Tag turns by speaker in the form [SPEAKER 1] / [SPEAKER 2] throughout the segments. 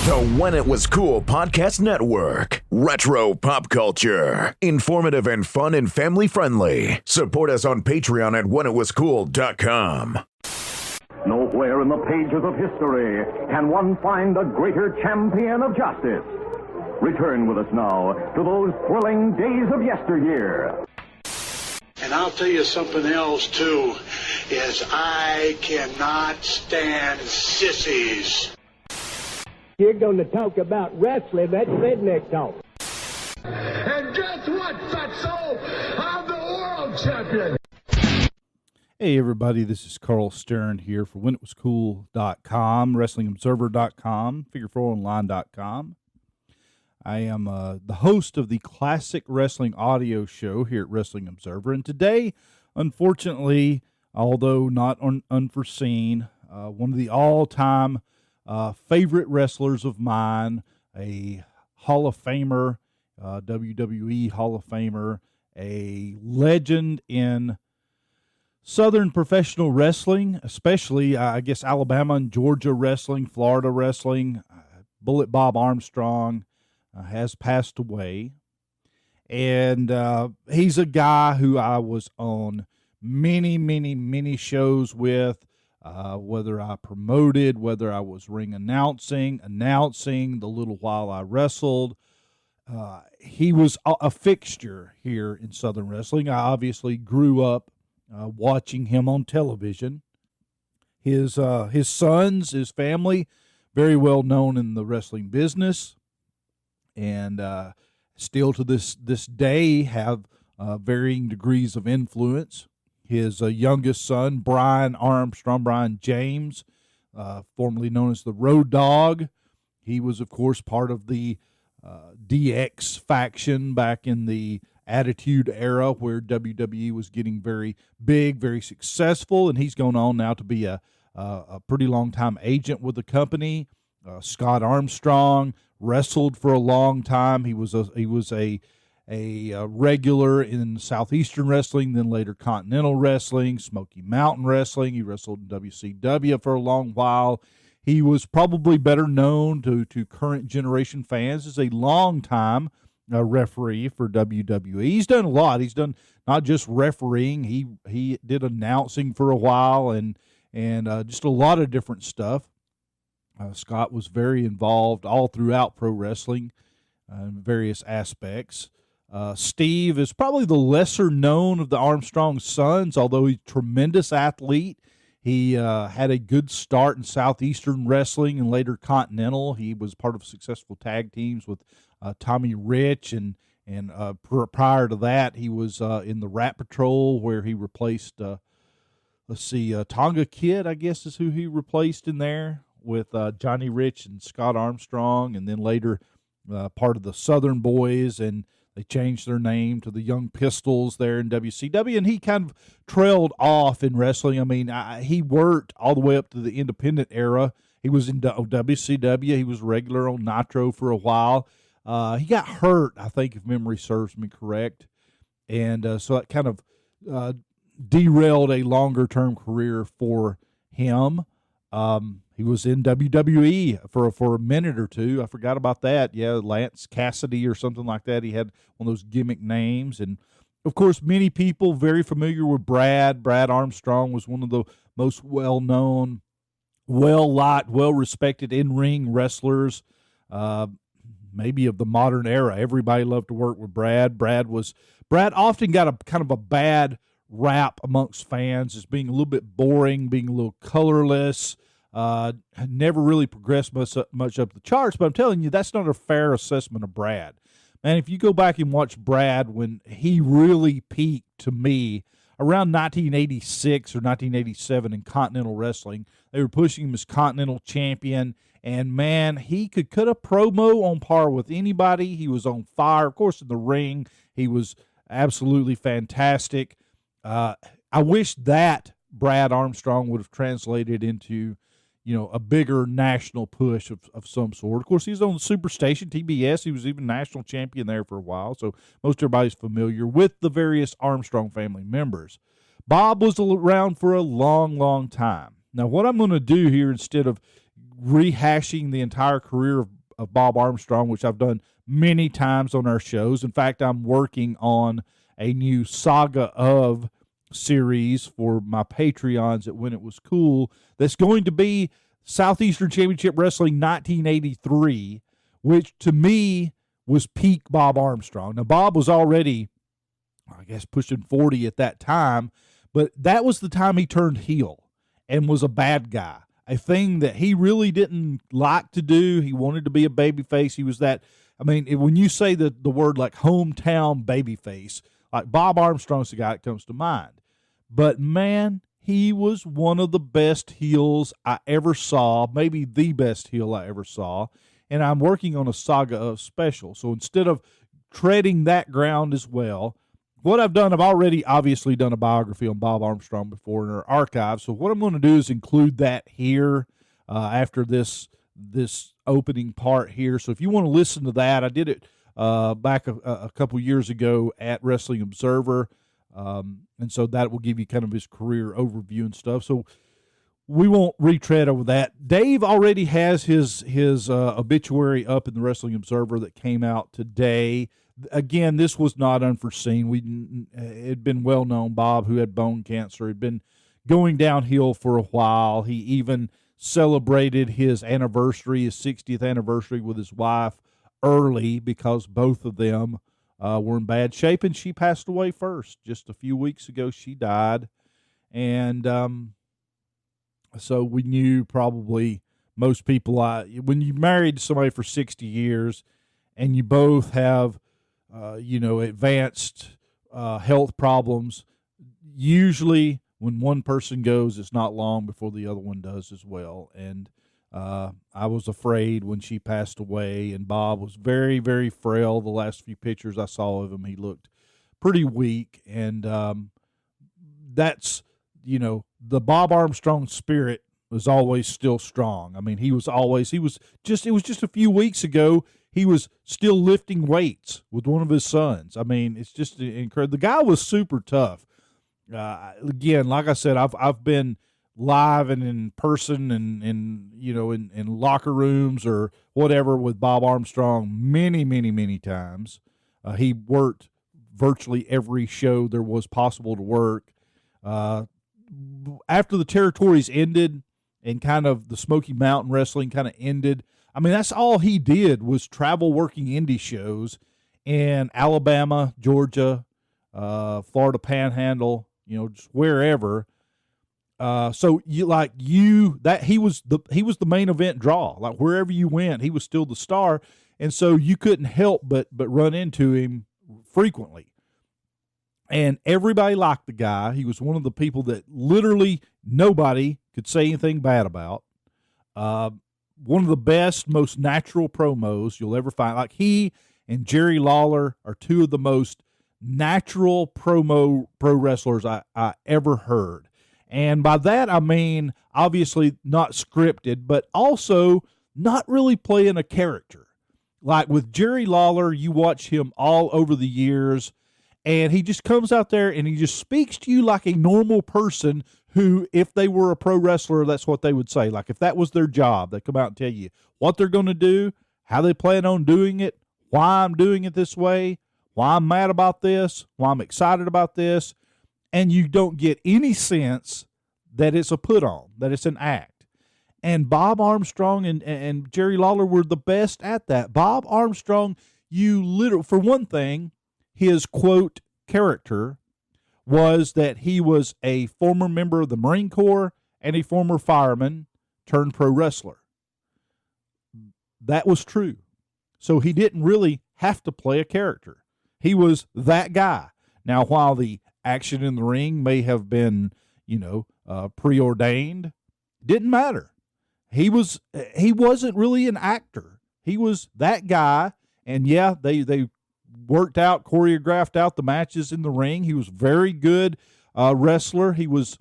[SPEAKER 1] The When It Was Cool Podcast Network. Retro pop culture. Informative and fun and family friendly. Support us on Patreon at whenitwascool.com.
[SPEAKER 2] Nowhere in the pages of history can one find a greater champion of justice. Return with us now to those thrilling days of yesteryear.
[SPEAKER 3] And I'll tell you something else, too, is I cannot stand sissies.
[SPEAKER 4] You're going to talk about wrestling, that's redneck talk.
[SPEAKER 5] And guess what, fatso? I'm the world champion.
[SPEAKER 6] Hey everybody, this is Carl Stern here for whenitwascool.com, wrestlingobserver.com, figure4online.com. I am the host of the Classic Wrestling Audio Show here at Wrestling Observer, and today, unfortunately, although not unforeseen, one of the all-time favorite wrestlers of mine, a Hall of Famer, WWE Hall of Famer, a legend in Southern professional wrestling, especially, I guess, Alabama and Georgia wrestling, Florida wrestling. Bullet Bob Armstrong has passed away. And he's a guy who I was on many shows with, whether I promoted, whether I was ring announcing the little while I wrestled. He was a fixture here in Southern wrestling. I obviously grew up watching him on television. His sons, his family, very well known in the wrestling business, and still to this day have varying degrees of influence. His youngest son, Brian James, formerly known as the Road Dogg, he was, of course, part of the DX faction back in the Attitude Era, where WWE was getting very big, very successful, and he's gone on now to be a pretty long time agent with the company. Scott Armstrong wrestled for a long time. He was a regular in Southeastern wrestling, then later Continental wrestling, Smoky Mountain wrestling. He wrestled in WCW for a long while. He was probably better known to current generation fans as a long time referee for WWE. He's done a lot. He's done not just refereeing. He did announcing for a while and just a lot of different stuff. Scott was very involved all throughout pro wrestling in various aspects. Steve is probably the lesser known of the Armstrong sons, although he's a tremendous athlete. He had a good start in Southeastern wrestling and later Continental. He was part of successful tag teams with Tommy Rich, and prior to that, he was in the Rat Patrol, where he replaced, Tonga Kid, I guess is who he replaced in there, with Johnny Rich and Scott Armstrong, and then later part of the Southern Boys, and they changed their name to the Young Pistols there in WCW, and he kind of trailed off in wrestling. I mean, he worked all the way up to the independent era. He was in WCW. He was regular on Nitro for a while. He got hurt, I think, if memory serves me correct, and so that kind of derailed a longer-term career for him. He was in WWE for a minute or two. I forgot about that. Yeah, Lance Cassidy or something like that. He had one of those gimmick names. And, of course, many people very familiar with Brad. Brad Armstrong was one of the most well-known, well-liked, well-respected in-ring wrestlers, maybe of the modern era. Everybody loved to work with Brad. Brad often got a kind of a bad rap amongst fans as being a little bit boring, being a little colorless, never really progressed much up the charts. But I'm telling you, that's not a fair assessment of Brad. Man, if you go back and watch Brad when he really peaked, to me, around 1986 or 1987 in Continental Wrestling, they were pushing him as Continental Champion, and man, he could cut a promo on par with anybody. He was on fire. Of course, in the ring, he was absolutely fantastic. I wish that Brad Armstrong would have translated into, a bigger national push of some sort. Of course, he's on the Superstation, TBS. He was even national champion there for a while, so most everybody's familiar with the various Armstrong family members. Bob was around for a long time. Now, what I'm going to do here, instead of rehashing the entire career of Bob Armstrong, which I've done many times on our shows. In fact, I'm working on a new Saga of series for my Patreons at When It Was Cool that's going to be Southeastern Championship Wrestling 1983, which to me was peak Bob Armstrong. Now, Bob was already, I guess, pushing 40 at that time, but that was the time he turned heel and was a bad guy, a thing that he really didn't like to do. He wanted to be a babyface. He was that, I mean, when you say the word like hometown babyface, like Bob Armstrong's the guy that comes to mind. But, man, he was one of the best heels I ever saw, maybe the best heel I ever saw, and I'm working on a Saga of special. So instead of treading that ground as well, what I've done, I've already obviously done a biography on Bob Armstrong before in our archive. So what I'm going to do is include that here after this opening part here. So if you want to listen to that, I did it back a couple years ago at Wrestling Observer, and so that will give you kind of his career overview and stuff. So we won't retread over that. Dave already has his obituary up in the Wrestling Observer that came out today. Again, this was not unforeseen. It had been well known, Bob, who had bone cancer, had been going downhill for a while. He even celebrated his anniversary, his 60th anniversary with his wife early because both of them were in bad shape, and she passed away first. Just a few weeks ago, she died. And so we knew probably most people, when you married somebody for 60 years and you both have advanced health problems, usually when one person goes, it's not long before the other one does as well. And I was afraid when she passed away, and Bob was very, very frail. The last few pictures I saw of him, he looked pretty weak. And that's, the Bob Armstrong spirit was always still strong. I mean, it was just a few weeks ago, he was still lifting weights with one of his sons. I mean, it's just incredible. The guy was super tough. Again, like I said, I've been live and in person and in locker rooms or whatever with Bob Armstrong many, many, many times. He worked virtually every show there was possible to work. After the territories ended and kind of the Smoky Mountain Wrestling kind of ended, I mean, that's all he did was travel working indie shows in Alabama, Georgia, Florida Panhandle, just wherever. So he was the main event draw. Like wherever you went, he was still the star, and so you couldn't help but run into him frequently. And everybody liked the guy. He was one of the people that literally nobody could say anything bad about. One of the best, most natural promos you'll ever find. Like he and Jerry Lawler are two of the most natural pro wrestlers I ever heard. And by that, I mean, obviously not scripted, but also not really playing a character. Like with Jerry Lawler, you watch him all over the years, and he just comes out there and he just speaks to you like a normal person who, if they were a pro wrestler, that's what they would say. Like if that was their job, they come out and tell you what they're going to do, how they plan on doing it, why I'm doing it this way, why I'm mad about this, why I'm excited about this. And you don't get any sense that it's a put-on, that it's an act. And Bob Armstrong and Jerry Lawler were the best at that. Bob Armstrong, for one thing, his, quote, character was that he was a former member of the Marine Corps and a former fireman turned pro wrestler. That was true. So he didn't really have to play a character. He was that guy. Now, while the action in the ring may have been, preordained, didn't matter. He wasn't really an actor. He was that guy, and yeah, they choreographed out the matches in the ring. He was very good wrestler. He was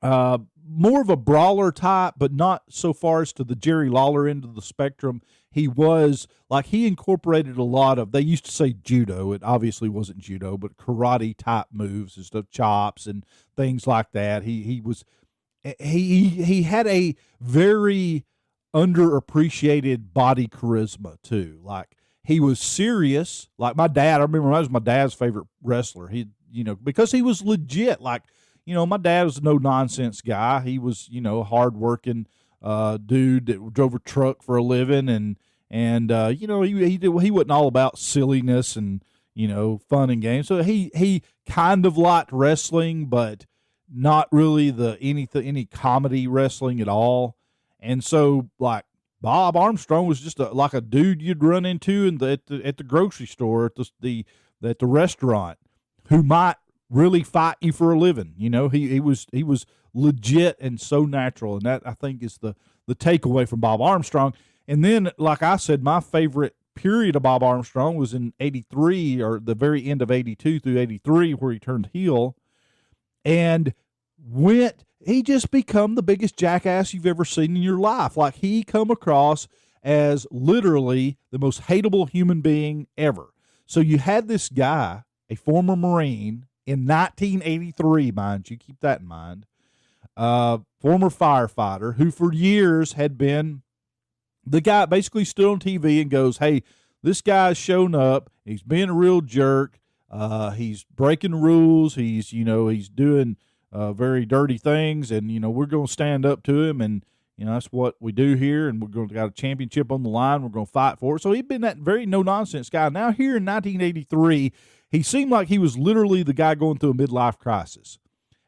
[SPEAKER 6] more of a brawler type, but not so far as to the Jerry Lawler end of the spectrum. He was like, he incorporated a lot of, they used to say judo. It obviously wasn't judo, but karate type moves and stuff, chops and things like that. He had a very underappreciated body charisma too. Like, he was serious. Like my dad, I remember that was my dad's favorite wrestler. He, because he was legit. Like, my dad was a no nonsense guy. He was, a hardworking dude that drove a truck for a living, and he wasn't all about silliness and fun and games. So he kind of liked wrestling, but not really any comedy wrestling at all. And so, like, Bob Armstrong was just like a dude you'd run into at the grocery store, at the restaurant, who might really fight you for a living. He was legit and so natural, and that, I think, is the takeaway from Bob Armstrong. And then, like I said, my favorite period of Bob Armstrong was in 83, or the very end of 82 through 83, where he turned heel and he just become the biggest jackass you've ever seen in your life. Like, he come across as literally the most hateable human being ever. So you had this guy, a former Marine, in 1983, mind you, keep that in mind, former firefighter, who for years had been the guy basically stood on TV and goes, hey, this guy's shown up, he's being a real jerk, he's breaking rules, he's doing very dirty things, and we're going to stand up to him, and that's what we do here, and we're going to got a championship on the line, we're going to fight for it. So he'd been that very no nonsense guy. Now here in 1983, he seemed like he was literally the guy going through a midlife crisis.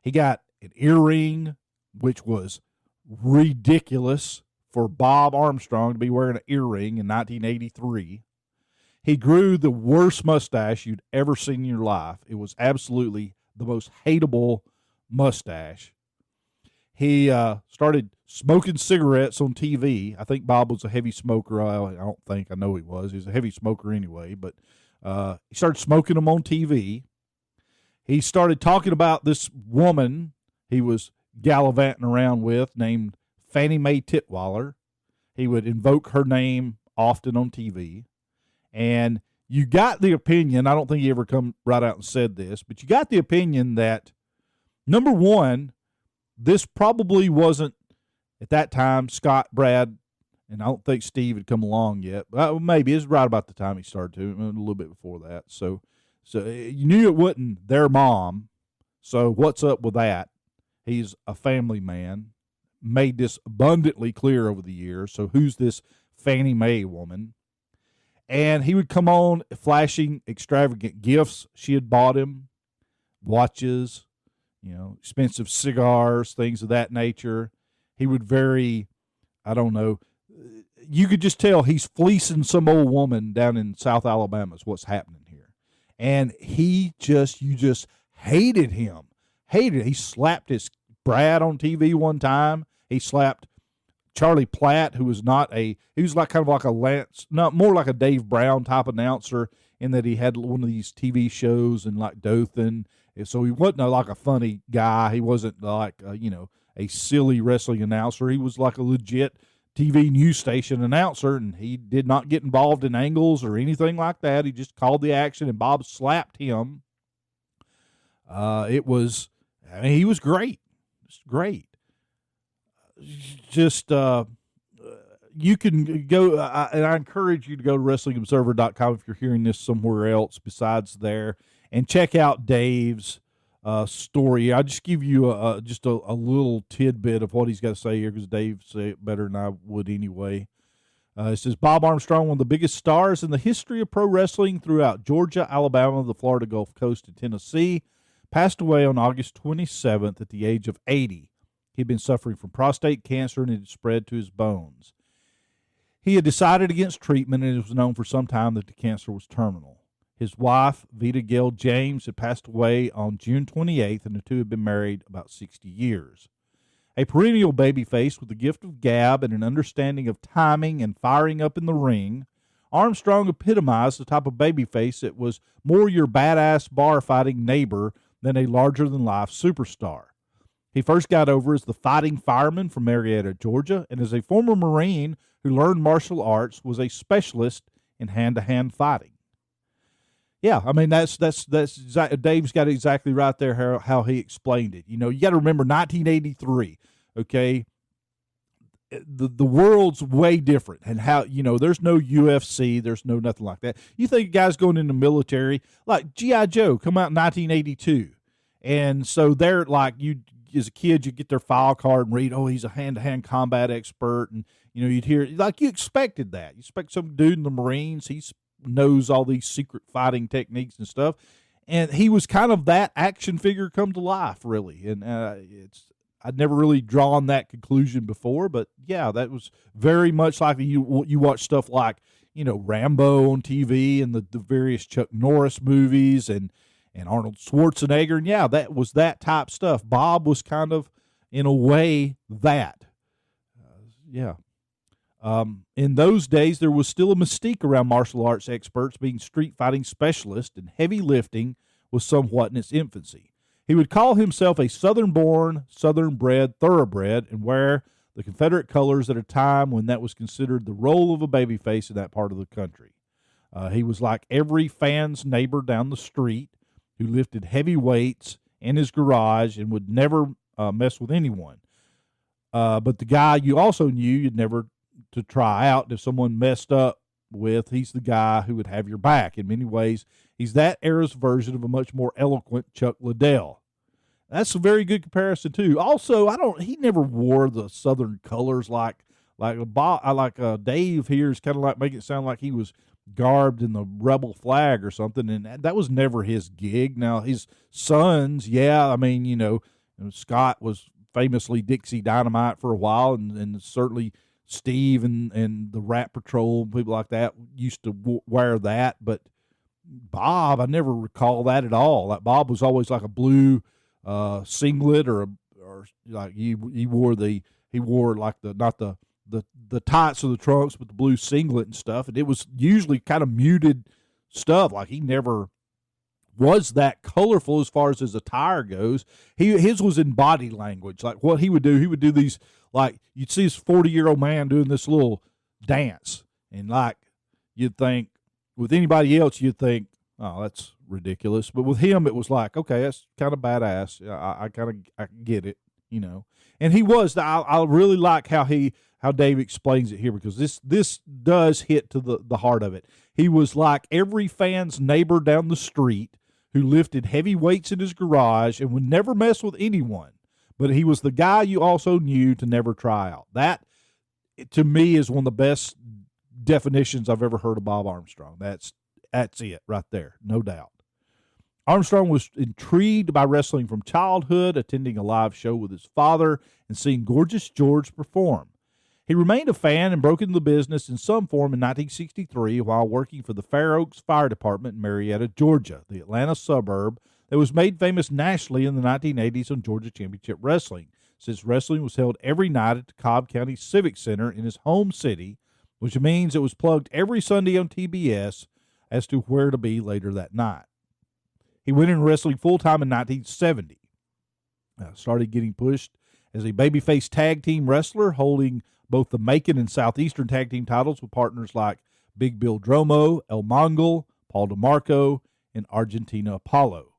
[SPEAKER 6] He got an earring, which was ridiculous for Bob Armstrong to be wearing an earring in 1983. He grew the worst mustache you'd ever seen in your life. It was absolutely the most hateable mustache. He started smoking cigarettes on TV. I think Bob was a heavy smoker. I know he was. He was a heavy smoker anyway, but he started smoking them on TV. He started talking about this woman he was gallivanting around with named Fannie Mae Titwaller. He would invoke her name often on TV. And you got the opinion, I don't think he ever come right out and said this, but you got the opinion that, number one, this probably wasn't, at that time, Scott, Brad, and I don't think Steve had come along yet. Maybe it's right about the time he started to, a little bit before that. So you knew it wasn't their mom. So what's up with that? He's a family man. Made this abundantly clear over the years. So who's this Fannie Mae woman? And he would come on flashing extravagant gifts she had bought him, watches, expensive cigars, things of that nature. He would you could just tell he's fleecing some old woman down in South Alabama is what's happening here. And you just hated him. He slapped his Brad on TV one time. He slapped Charlie Platt, who was he was like kind of like a Lance, not more like a Dave Brown type announcer, in that he had one of these TV shows and like Dothan. So he wasn't like a funny guy. He wasn't like, a silly wrestling announcer. He was like a legit TV news station announcer, and he did not get involved in angles or anything like that. He just called the action, and Bob slapped him. He was great. Just great. Just, you can go, and I encourage you to go to WrestlingObserver.com if you're hearing this somewhere else besides there, and check out Dave's story. I'll just give you a little tidbit of what he's got to say here, because Dave said it better than I would anyway. It says, Bob Armstrong, one of the biggest stars in the history of pro wrestling throughout Georgia, Alabama, the Florida Gulf Coast, and Tennessee, passed away on August 27th at the age of 80. He'd been suffering from prostate cancer, and it had spread to his bones. He had decided against treatment, and it was known for some time that the cancer was terminal. His wife, Vita Gail James, had passed away on June 28th, and the two had been married about 60 years. A perennial babyface with the gift of gab and an understanding of timing and firing up in the ring, Armstrong epitomized the type of babyface that was more your badass bar-fighting neighbor than a larger-than-life superstar. He first got over as the fighting fireman from Marietta, Georgia, and as a former Marine who learned martial arts, was a specialist in hand-to-hand fighting. Yeah, I mean, that's Dave's got it exactly right there how he explained it. You got to remember 1983, okay? the world's way different, and how, there's no UFC, there's no nothing like that. You think guys going in the military, like G.I. Joe, come out in 1982, and so they're like, you as a kid, you get their file card and read, oh, he's a hand-to-hand combat expert, and you'd hear, like, you expected that. You expect some dude in the Marines, he knows all these secret fighting techniques and stuff, and he was kind of that action figure come to life, really, and I'd never really drawn that conclusion before, but yeah, that was very much like you watch stuff like, Rambo on TV and the various Chuck Norris movies and Arnold Schwarzenegger, and yeah, that was that type stuff. Bob was kind of, in a way, that. In those days, there was still a mystique around martial arts experts being street fighting specialists, and heavy lifting was somewhat in its infancy. He would call himself a Southern-born, Southern-bred thoroughbred and wear the Confederate colors at a time when that was considered the role of a babyface in that part of the country. He was like every fan's neighbor down the street who lifted heavy weights in his garage and would never mess with anyone. But the guy you also knew you'd never to try out. If someone messed up with, he's the guy who would have your back. In many ways, he's that era's version of a much more eloquent Chuck Liddell. That's a very good comparison too. Also, he never wore the Southern colors like Dave here is kind of like making it sound like he was garbed in the rebel flag or something, and that was never his gig. Now his sons, Scott was famously Dixie Dynamite for a while, and certainly Steve and the Rat Patrol, people like that used to wear that, but Bob, I never recall that at all. Like Bob was always like a blue singlet or like he wore like not the tights or the trunks, but the blue singlet and stuff, and it was usually kind of muted stuff. Like he never was that colorful as far as his attire goes. His was in body language. Like what he would do these, like you'd see this 40-year-old man doing this little dance, and like you'd think with anybody else you'd think, oh, that's ridiculous, but with him it was like, okay, that's kind of badass. I get it, And he was. I really like how Dave explains it here, because this does hit to the heart of it. He was like every fan's neighbor down the street who lifted heavy weights in his garage and would never mess with anyone, but he was the guy you also knew to never try out. That, to me, is one of the best definitions I've ever heard of Bob Armstrong. That's it right there, no doubt. Armstrong was intrigued by wrestling from childhood, attending a live show with his father and seeing Gorgeous George perform. He remained a fan and broke into the business in some form in 1963 while working for the Fair Oaks Fire Department in Marietta, Georgia, the Atlanta suburb that was made famous nationally in the 1980s on Georgia Championship Wrestling, since wrestling was held every night at the Cobb County Civic Center in his home city, which means it was plugged every Sunday on TBS as to where to be later that night. He went in wrestling full-time in 1970. Started getting pushed as a babyface tag team wrestler, holding both the Macon and Southeastern tag team titles with partners like Big Bill Dromo, El Mongol, Paul DeMarco, and Argentina Apollo.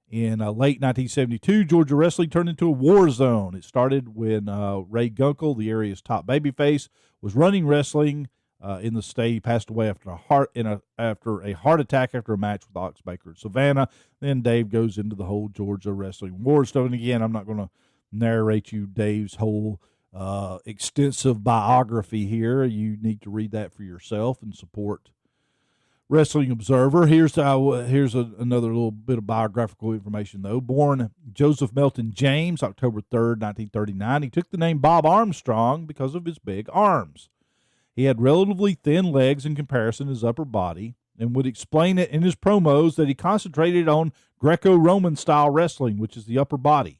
[SPEAKER 6] In late 1972, Georgia wrestling turned into a war zone. It started when Ray Gunkel, the area's top babyface, was running wrestling in the state. He passed away after a heart attack after a match with Ox Baker in Savannah. Then Dave goes into the whole Georgia wrestling war zone. And again, I'm not going to narrate you Dave's whole extensive biography here. You need to read that for yourself and support Wrestling Observer. Here's another little bit of biographical information, though. Born Joseph Melton James, October 3rd, 1939, he took the name Bob Armstrong because of his big arms. He had relatively thin legs in comparison to his upper body, and would explain it in his promos that he concentrated on Greco-Roman style wrestling, which is the upper body.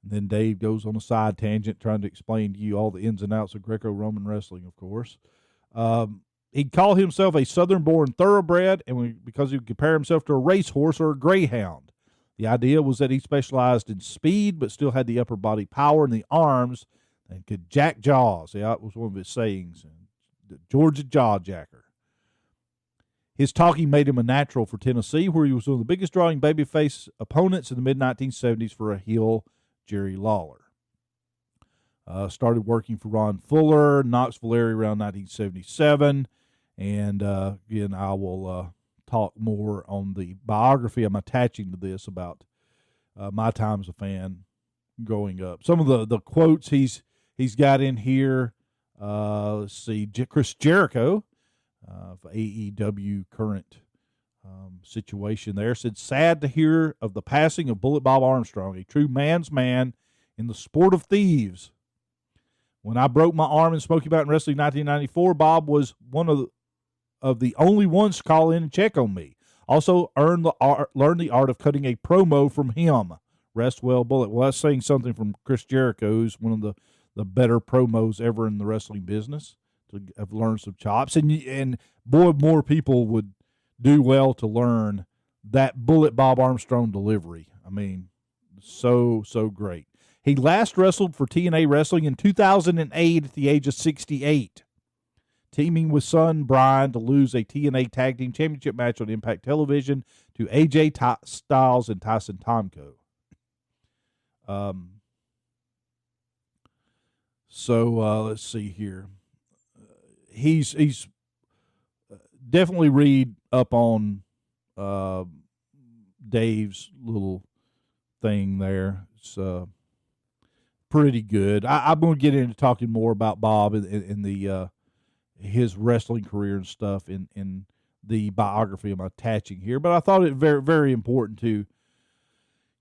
[SPEAKER 6] And then Dave goes on a side tangent trying to explain to you all the ins and outs of Greco-Roman wrestling, of course. He'd call himself a Southern-born thoroughbred, and because he would compare himself to a racehorse or a greyhound. The idea was that he specialized in speed, but still had the upper body power and the arms, and could jack jaws. Yeah, that was one of his sayings. The Georgia Jawjacker. His talking made him a natural for Tennessee, where he was one of the biggest drawing babyface opponents in the mid-1970s for a heel, Jerry Lawler. Started working for Ron Fuller, Knoxville area around 1977. And again, I will talk more on the biography I'm attaching to this about my time as a fan growing up. Some of the quotes he's got in here. Let's see, Chris Jericho, of AEW current situation there, said, "Sad to hear of the passing of Bullet Bob Armstrong, a true man's man in the sport of thieves. When I broke my arm in Smoky Mountain Wrestling in 1994, Bob was one of the only ones to call in and check on me. Also learned the art of cutting a promo from him. Rest well, Bullet." Well, that's saying something from Chris Jericho, who's one of the better promos ever in the wrestling business, to have learned some chops. And boy, more people would do well to learn that Bullet Bob Armstrong delivery. I mean, so great. He last wrestled for TNA Wrestling in 2008 at the age of 68, teaming with son Brian to lose a TNA Tag Team Championship match on Impact Television to AJ Styles and Tyson Tomko. Let's see here. He's definitely read up on Dave's little thing there. It's pretty good. I'm going to get into talking more about Bob and the his wrestling career and stuff in the biography I'm attaching here. But I thought it very, very important to,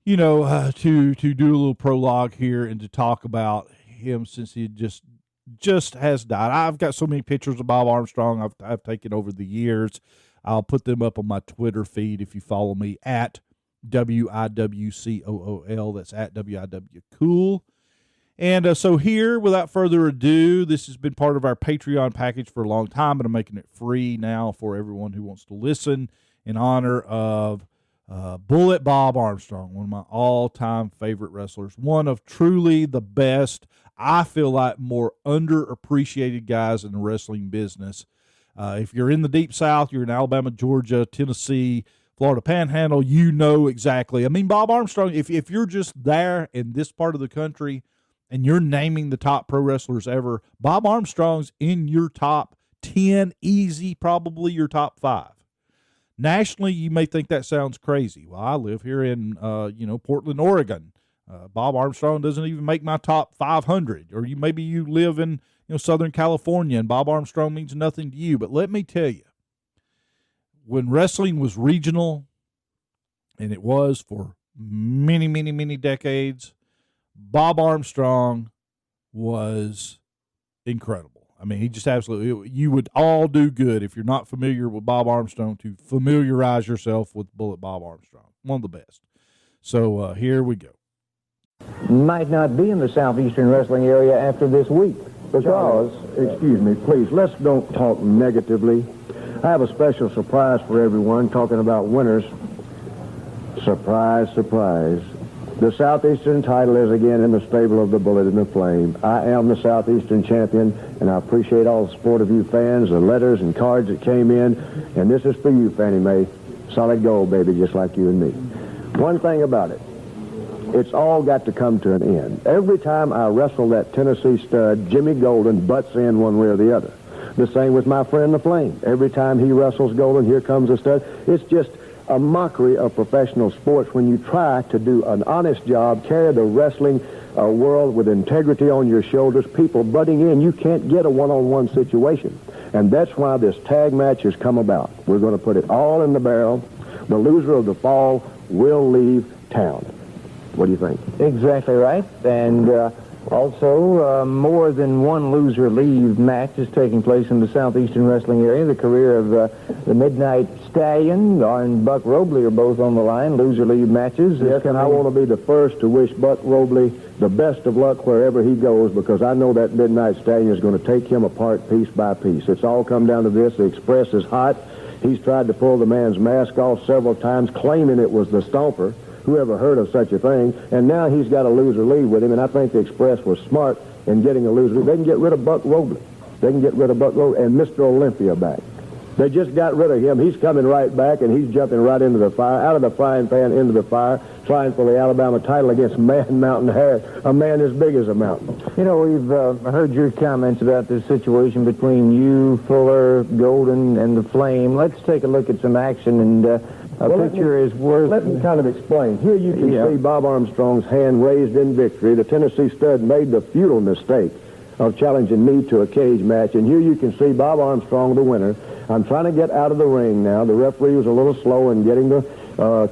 [SPEAKER 6] to do a little prologue here and to talk about him, since he just has died. I've got so many pictures of Bob Armstrong I've taken over the years. I'll put them up on my Twitter feed if you follow me at WIWCOOL. That's at WIWCool. And so here, without further ado, this has been part of our Patreon package for a long time, but I'm making it free now for everyone who wants to listen, in honor of Bullet Bob Armstrong, one of my all-time favorite wrestlers, one of truly the best, I feel like, more underappreciated guys in the wrestling business. If you're in the Deep South, you're in Alabama, Georgia, Tennessee, Florida Panhandle, you know exactly. I mean, Bob Armstrong, if you're just there in this part of the country and you're naming the top pro wrestlers ever, Bob Armstrong's in your top 10, easy, probably your top 5. Nationally, you may think that sounds crazy. Well, I live here in, Portland, Oregon. Bob Armstrong doesn't even make my top 500. Or maybe you live in, Southern California, and Bob Armstrong means nothing to you. But let me tell you, when wrestling was regional, and it was for many, many, many decades, Bob Armstrong was incredible. I mean, he just absolutely, you would all do good, if you're not familiar with Bob Armstrong, to familiarize yourself with Bullet Bob Armstrong. One of the best. So here we go.
[SPEAKER 7] Might not be in the Southeastern wrestling area after this week.
[SPEAKER 8] Because, excuse me, please, let's don't talk negatively. I have a special surprise for everyone, talking about winners. Surprise, surprise. The Southeastern title is again in the stable of the Bullet and the Flame. I am the Southeastern champion, and I appreciate all the support of you fans, the letters and cards that came in. And this is for you, Fannie Mae. Solid gold, baby, just like you and me. One thing about it, it's all got to come to an end. Every time I wrestle that Tennessee stud, Jimmy Golden butts in one way or the other. The same with my friend the Flame. Every time he wrestles Golden, here comes a stud. It's just a mockery of professional sports when you try to do an honest job, carry the wrestling world with integrity on your shoulders, people butting in. You can't get a one-on-one situation. And that's why this tag match has come about. We're going to put it all in the barrel. The loser of the fall will leave town. What do you think?
[SPEAKER 7] Exactly right. And also, more than one loser leave match is taking place in the Southeastern wrestling area. The career of the Midnight Stallion and Buck Robley are both on the line. Loser leave matches.
[SPEAKER 8] Yes, and I want to be the first to wish Buck Robley the best of luck wherever he goes, because I know that Midnight Stallion is going to take him apart piece by piece. It's all come down to this. The Express is hot. He's tried to pull the man's mask off several times, claiming it was the Stomper. Who ever heard of such a thing? And now he's got a loser leave with him, and I think the Express was smart in getting a loser leave. They can get rid of Buck Robley. They can get rid of Buck Robley and Mr. Olympia back. They just got rid of him. He's coming right back, and he's jumping right into the fire, out of the frying pan into the fire, trying for the Alabama title against Man Mountain Harris, a man as big as a mountain.
[SPEAKER 7] You know, we've heard your comments about this situation between you, Fuller, Golden, and the Flame. Let's take a look at some action, and a picture is worth...
[SPEAKER 8] Let me kind of explain. Here you can see Bob Armstrong's hand raised in victory. The Tennessee stud made the futile mistake of challenging me to a cage match, and here you can see Bob Armstrong, the winner. I'm trying to get out of the ring now. The referee was a little slow in getting the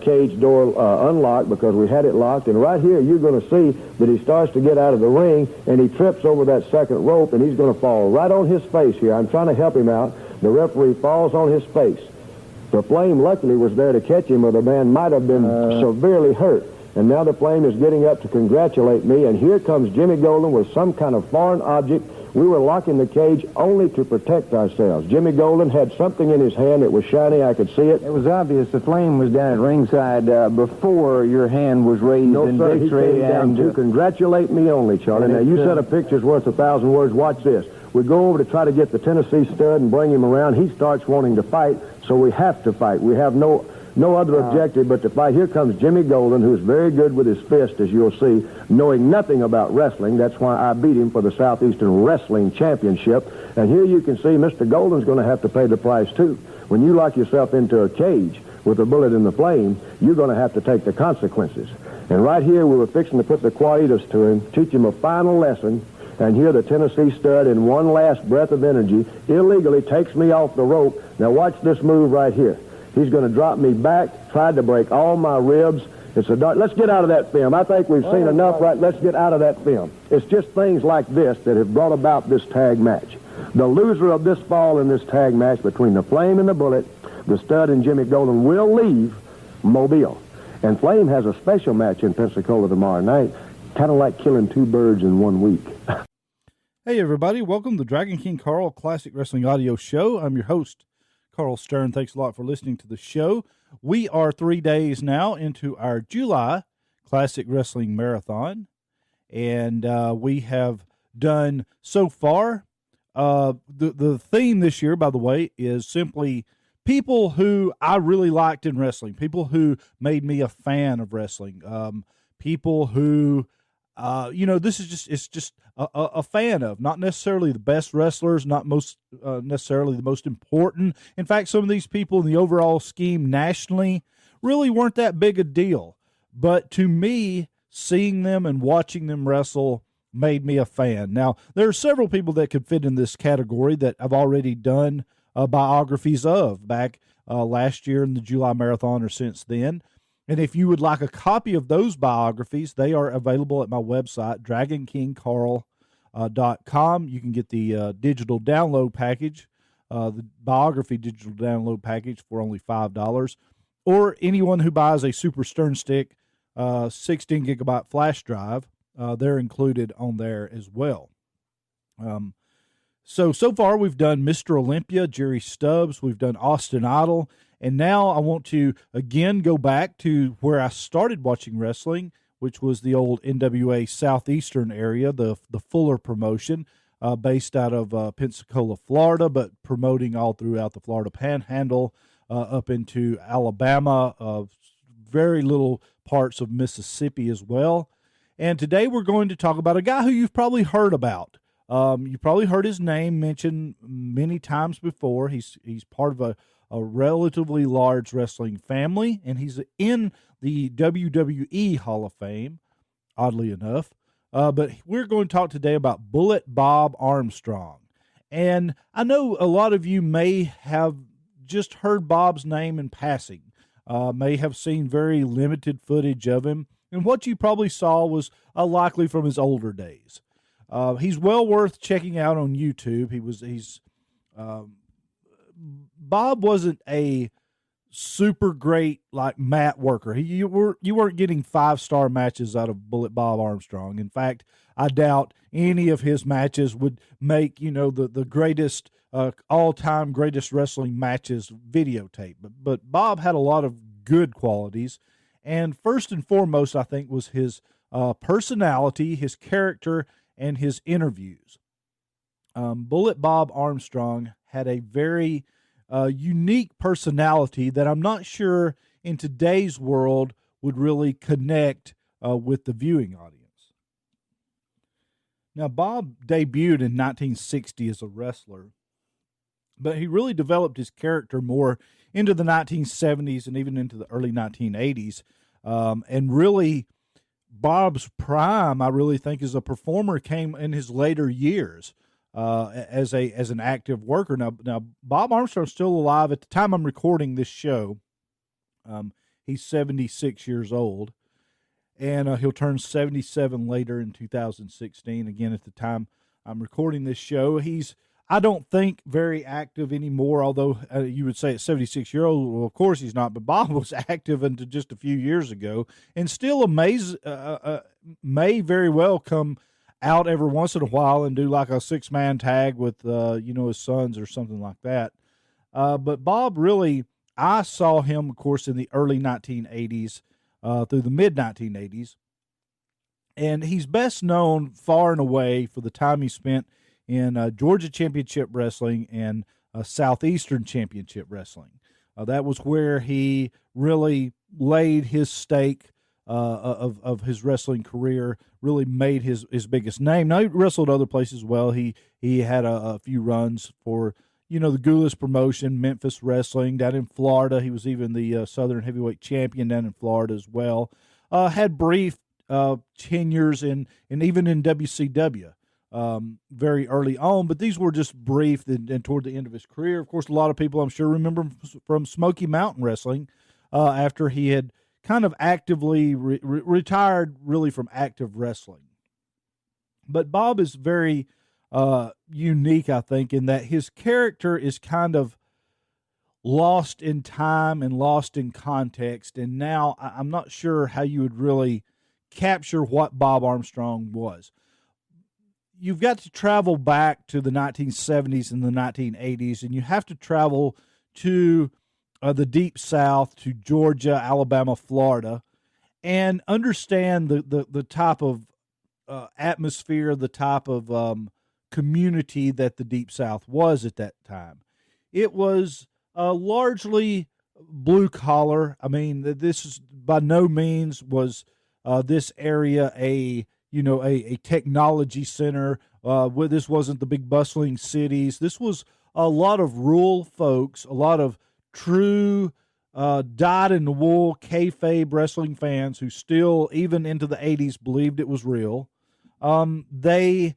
[SPEAKER 8] cage door unlocked because we had it locked. And right here, you're going to see that he starts to get out of the ring, and he trips over that second rope, and he's going to fall right on his face here. I'm trying to help him out. The referee falls on his face. The Flame, luckily, was there to catch him, or the man might have been severely hurt. And now the Flame is getting up to congratulate me, and here comes Jimmy Golden with some kind of foreign object. We were locking the cage only to protect ourselves. Jimmy Golden had something in his hand. It was shiny. I could see it.
[SPEAKER 7] It was obvious the Flame was down at ringside before your hand was raised in victory.
[SPEAKER 8] He came down to congratulate me only, Charlie. Now, you said a picture's worth 1,000 words. Watch this. We go over to try to get the Tennessee stud and bring him around. He starts wanting to fight, so we have to fight. We have no other objective but to fight. Here comes Jimmy Golden, who's very good with his fist, as you'll see, knowing nothing about wrestling. That's why I beat him for the Southeastern Wrestling Championship. And here you can see Mr. Golden's going to have to pay the price, too. When you lock yourself into a cage with a bullet in the flame, you're going to have to take the consequences. And right here, we were fixing to put the quietus to him, teach him a final lesson. And here the Tennessee stud, in one last breath of energy, illegally takes me off the rope. Now watch this move right here. He's going to drop me back, tried to break all my ribs. It's a dark. Let's get out of that film. I think we've seen enough, right? Let's get out of that film. It's just things like this that have brought about this tag match. The loser of this fall in this tag match between the Flame and the Bullet, the stud and Jimmy Golden, will leave Mobile. And Flame has a special match in Pensacola tomorrow night, kind of like killing two birds in 1 week.
[SPEAKER 6] Hey, everybody. Welcome to the Dragon King Carl Classic Wrestling Audio Show. I'm your host, Carl Stern. Thanks a lot for listening to the show. We are 3 days now into our July Classic Wrestling Marathon, and we have done so far. The theme this year, by the way, is simply people who I really liked in wrestling, people who made me a fan of wrestling, people who, this is just a fan of, not necessarily the best wrestlers, not most necessarily the most important. In fact, some of these people in the overall scheme nationally really weren't that big a deal. But to me, seeing them and watching them wrestle made me a fan. Now, there are several people that could fit in this category that I've already done biographies of back last year in the July Marathon or since then. And if you would like a copy of those biographies, they are available at my website, DragonKingCarl.com. You can get the digital download package, the biography digital download package for only $5. Or anyone who buys a Super Stern Stick 16 gigabyte flash drive, they're included on there as well. So far we've done Mr. Olympia, Jerry Stubbs, we've done Austin Idol, and now I want to again go back to where I started watching wrestling, which was the old NWA Southeastern area, the Fuller promotion, based out of Pensacola, Florida, but promoting all throughout the Florida Panhandle, up into Alabama, very little parts of Mississippi as well. And today we're going to talk about a guy who you've probably heard about. You probably heard his name mentioned many times before. He's part of a relatively large wrestling family, and he's in the WWE Hall of Fame, oddly enough. But we're going to talk today about Bullet Bob Armstrong. And I know a lot of you may have just heard Bob's name in passing, may have seen very limited footage of him, and what you probably saw was likely from his older days. He's well worth checking out on YouTube. Bob wasn't a super great like mat worker. You weren't getting 5-star matches out of Bullet Bob Armstrong. In fact, I doubt any of his matches would make the greatest all-time greatest wrestling matches videotape. But Bob had a lot of good qualities, and first and foremost, I think, was his personality, his character, and his interviews. Bullet Bob Armstrong had a very unique personality that I'm not sure in today's world would really connect with the viewing audience. Now, Bob debuted in 1960 as a wrestler, but he really developed his character more into the 1970s and even into the early 1980s. And really, Bob's prime, I really think, as a performer came in his later years as an active worker. Now, Bob Armstrong's still alive at the time I'm recording this show. He's 76 years old, and he'll turn 77 later in 2016. Again, at the time I'm recording this show, he's, I don't think, very active anymore, although you would say at 76 years old, well, of course he's not, but Bob was active until just a few years ago, and still may very well come out every once in a while and do like a 6-man tag with, his sons or something like that. But Bob really, I saw him, of course, in the early 1980s through the mid-1980s, and he's best known far and away for the time he spent in Georgia Championship Wrestling and Southeastern Championship Wrestling. That was where he really laid his stake of his wrestling career, really made his biggest name. Now, he wrestled other places as well. He had a few runs for, the Goulas promotion, Memphis Wrestling down in Florida. He was even the Southern Heavyweight Champion down in Florida as well. Had brief tenures and even in WCW. Very early on, but these were just brief and toward the end of his career. Of course, a lot of people, I'm sure, remember him from Smoky Mountain Wrestling after he had kind of actively retired really from active wrestling. But Bob is very unique, I think, in that his character is kind of lost in time and lost in context, and now I'm not sure how you would really capture what Bob Armstrong was. You've got to travel back to the 1970s and the 1980s, and you have to travel to the Deep South, to Georgia, Alabama, Florida, and understand the type of atmosphere, the type of community that the Deep South was at that time. It was largely blue collar. I mean, this is by no means was this area a technology center. This wasn't the big bustling cities. This was a lot of rural folks, a lot of true dyed-in-the-wool kayfabe wrestling fans who still, even into the 80s, believed it was real. They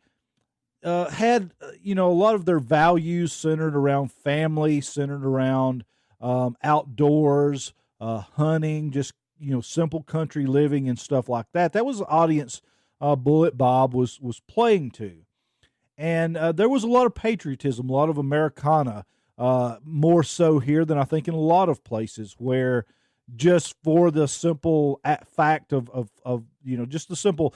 [SPEAKER 6] had, a lot of their values centered around family, centered around outdoors, hunting, just, simple country living and stuff like that. That was the audience Bullet Bob was playing to. And there was a lot of patriotism, a lot of Americana, more so here than I think in a lot of places, where just for the simple fact of just the simple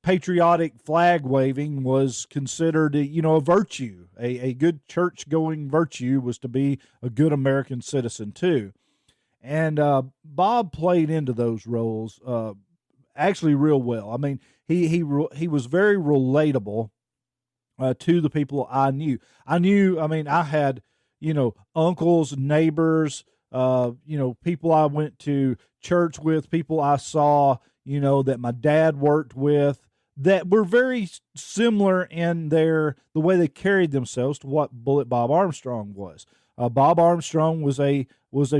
[SPEAKER 6] patriotic flag waving was considered, a virtue. A good church-going virtue was to be a good American citizen too. And Bob played into those roles actually real well. I mean, he was very relatable to the people I knew. I had, uncles, neighbors, people I went to church with, people I saw, that my dad worked with, that were very similar in the way they carried themselves to what Bullet Bob Armstrong was. Bob Armstrong was a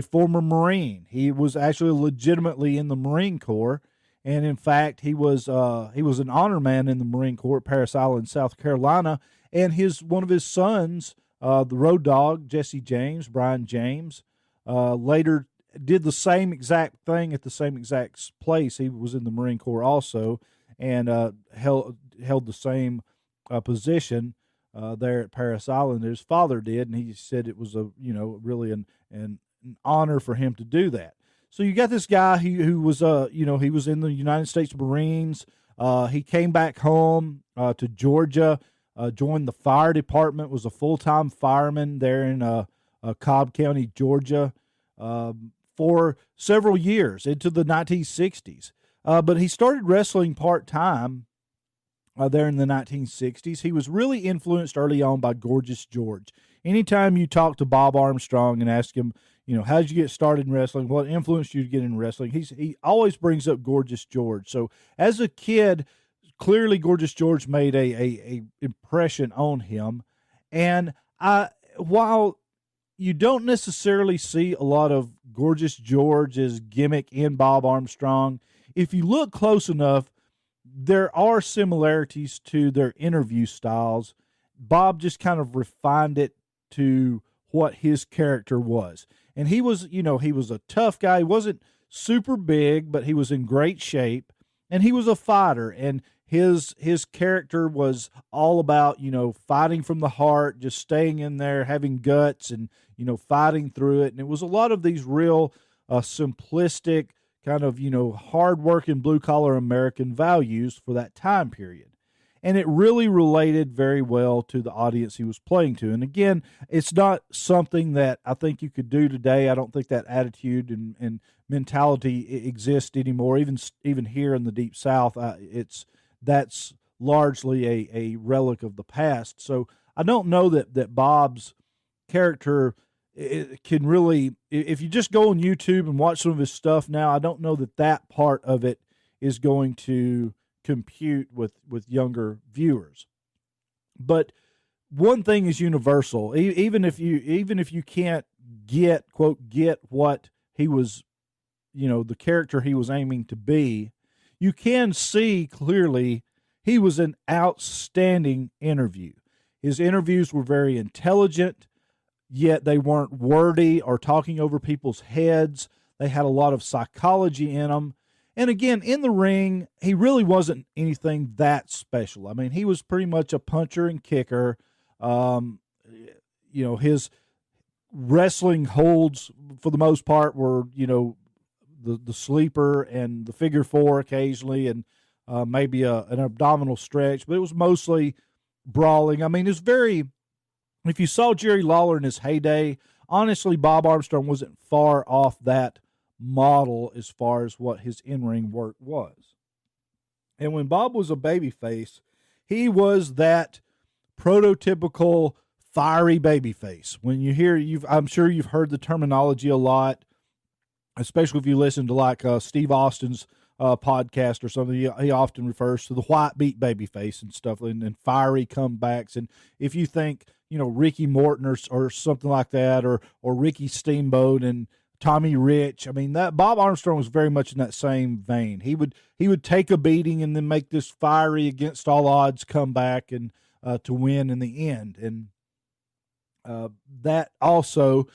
[SPEAKER 6] former Marine. He was actually legitimately in the Marine Corps. And in fact, he was an honor man in the Marine Corps at Parris Island, South Carolina. And one of his sons, the Road Dogg, Jesse James, Brian James, later did the same exact thing at the same exact place. He was in the Marine Corps also, and held the same position there at Parris Island as his father did. And he said it was really an honor for him to do that. So you got this guy who was he was in the United States Marines. He came back home to Georgia, joined the fire department, was a full-time fireman there in Cobb County, Georgia, for several years into the 1960s. But he started wrestling part-time there in the 1960s. He was really influenced early on by Gorgeous George. Anytime you talk to Bob Armstrong and ask him, how did you get started in wrestling? What influenced you to get in wrestling? He always brings up Gorgeous George. So as a kid, clearly Gorgeous George made a impression on him. And while you don't necessarily see a lot of Gorgeous George's gimmick in Bob Armstrong, if you look close enough, there are similarities to their interview styles. Bob just kind of refined it to what his character was. And he was, he was a tough guy. He wasn't super big, but he was in great shape. And he was a fighter. And his character was all about, fighting from the heart, just staying in there, having guts and, fighting through it. And it was a lot of these real simplistic, kind of, hard-working, blue-collar American values for that time period. And it really related very well to the audience he was playing to. And again, it's not something that I think you could do today. I don't think that attitude and mentality exists anymore. Even here in the Deep South, that's largely a relic of the past. So I don't know that Bob's character can really, if you just go on YouTube and watch some of his stuff now, I don't know that part of it is going to compute with younger viewers. But one thing is universal. Even if you can't get what he was, the character he was aiming to be, you can see clearly he was an outstanding interview. His interviews were very intelligent, yet they weren't wordy or talking over people's heads. They had a lot of psychology in them. And again, in the ring, he really wasn't anything that special. I mean, he was pretty much a puncher and kicker. His wrestling holds, for the most part, were, the sleeper and the figure four occasionally, and maybe an abdominal stretch. But it was mostly brawling. I mean, it's very, if you saw Jerry Lawler in his heyday, honestly, Bob Armstrong wasn't far off that model as far as what his in-ring work was. And when Bob was a babyface, he was that prototypical fiery babyface. When you hear, I'm sure you've heard the terminology a lot, especially if you listen to like Steve Austin's podcast or something. He often refers to the white beat babyface and stuff, and fiery comebacks. And if you think, Ricky Morton or something like that, or Ricky Steamboat and Tommy Rich, I mean, that Bob Armstrong was very much in that same vein. He would take a beating and then make this fiery against all odds comeback and to win in the end. And that also,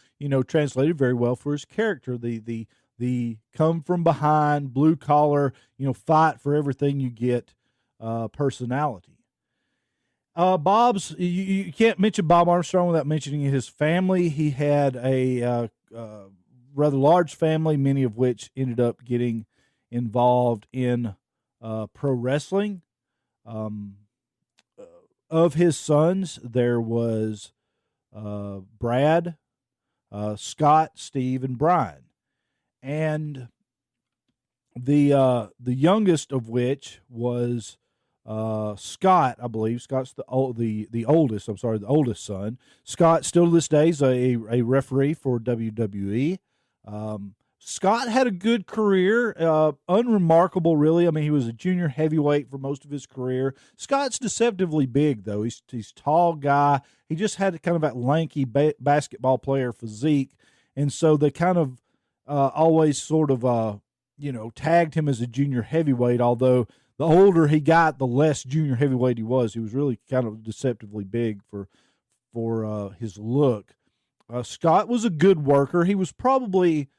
[SPEAKER 6] translated very well for his character. The come from behind, blue collar, fight for everything you get personality. You can't mention Bob Armstrong without mentioning his family. He had a rather large family, many of which ended up getting involved in pro wrestling. Of his sons, there was Brad, Scott, Steve, and Brian. And the youngest of which was Scott, I believe. Scott's the oldest. I'm sorry, the oldest son. Scott still to this day is a referee for WWE. Scott had a good career, unremarkable really. I mean, he was a junior heavyweight for most of his career. Scott's deceptively big though. He's tall guy. He just had kind of that lanky basketball player physique, and so they kind of always sort of tagged him as a junior heavyweight. Although the older he got, the less junior heavyweight he was. He was really kind of deceptively big for his look. Scott was a good worker. He was probably,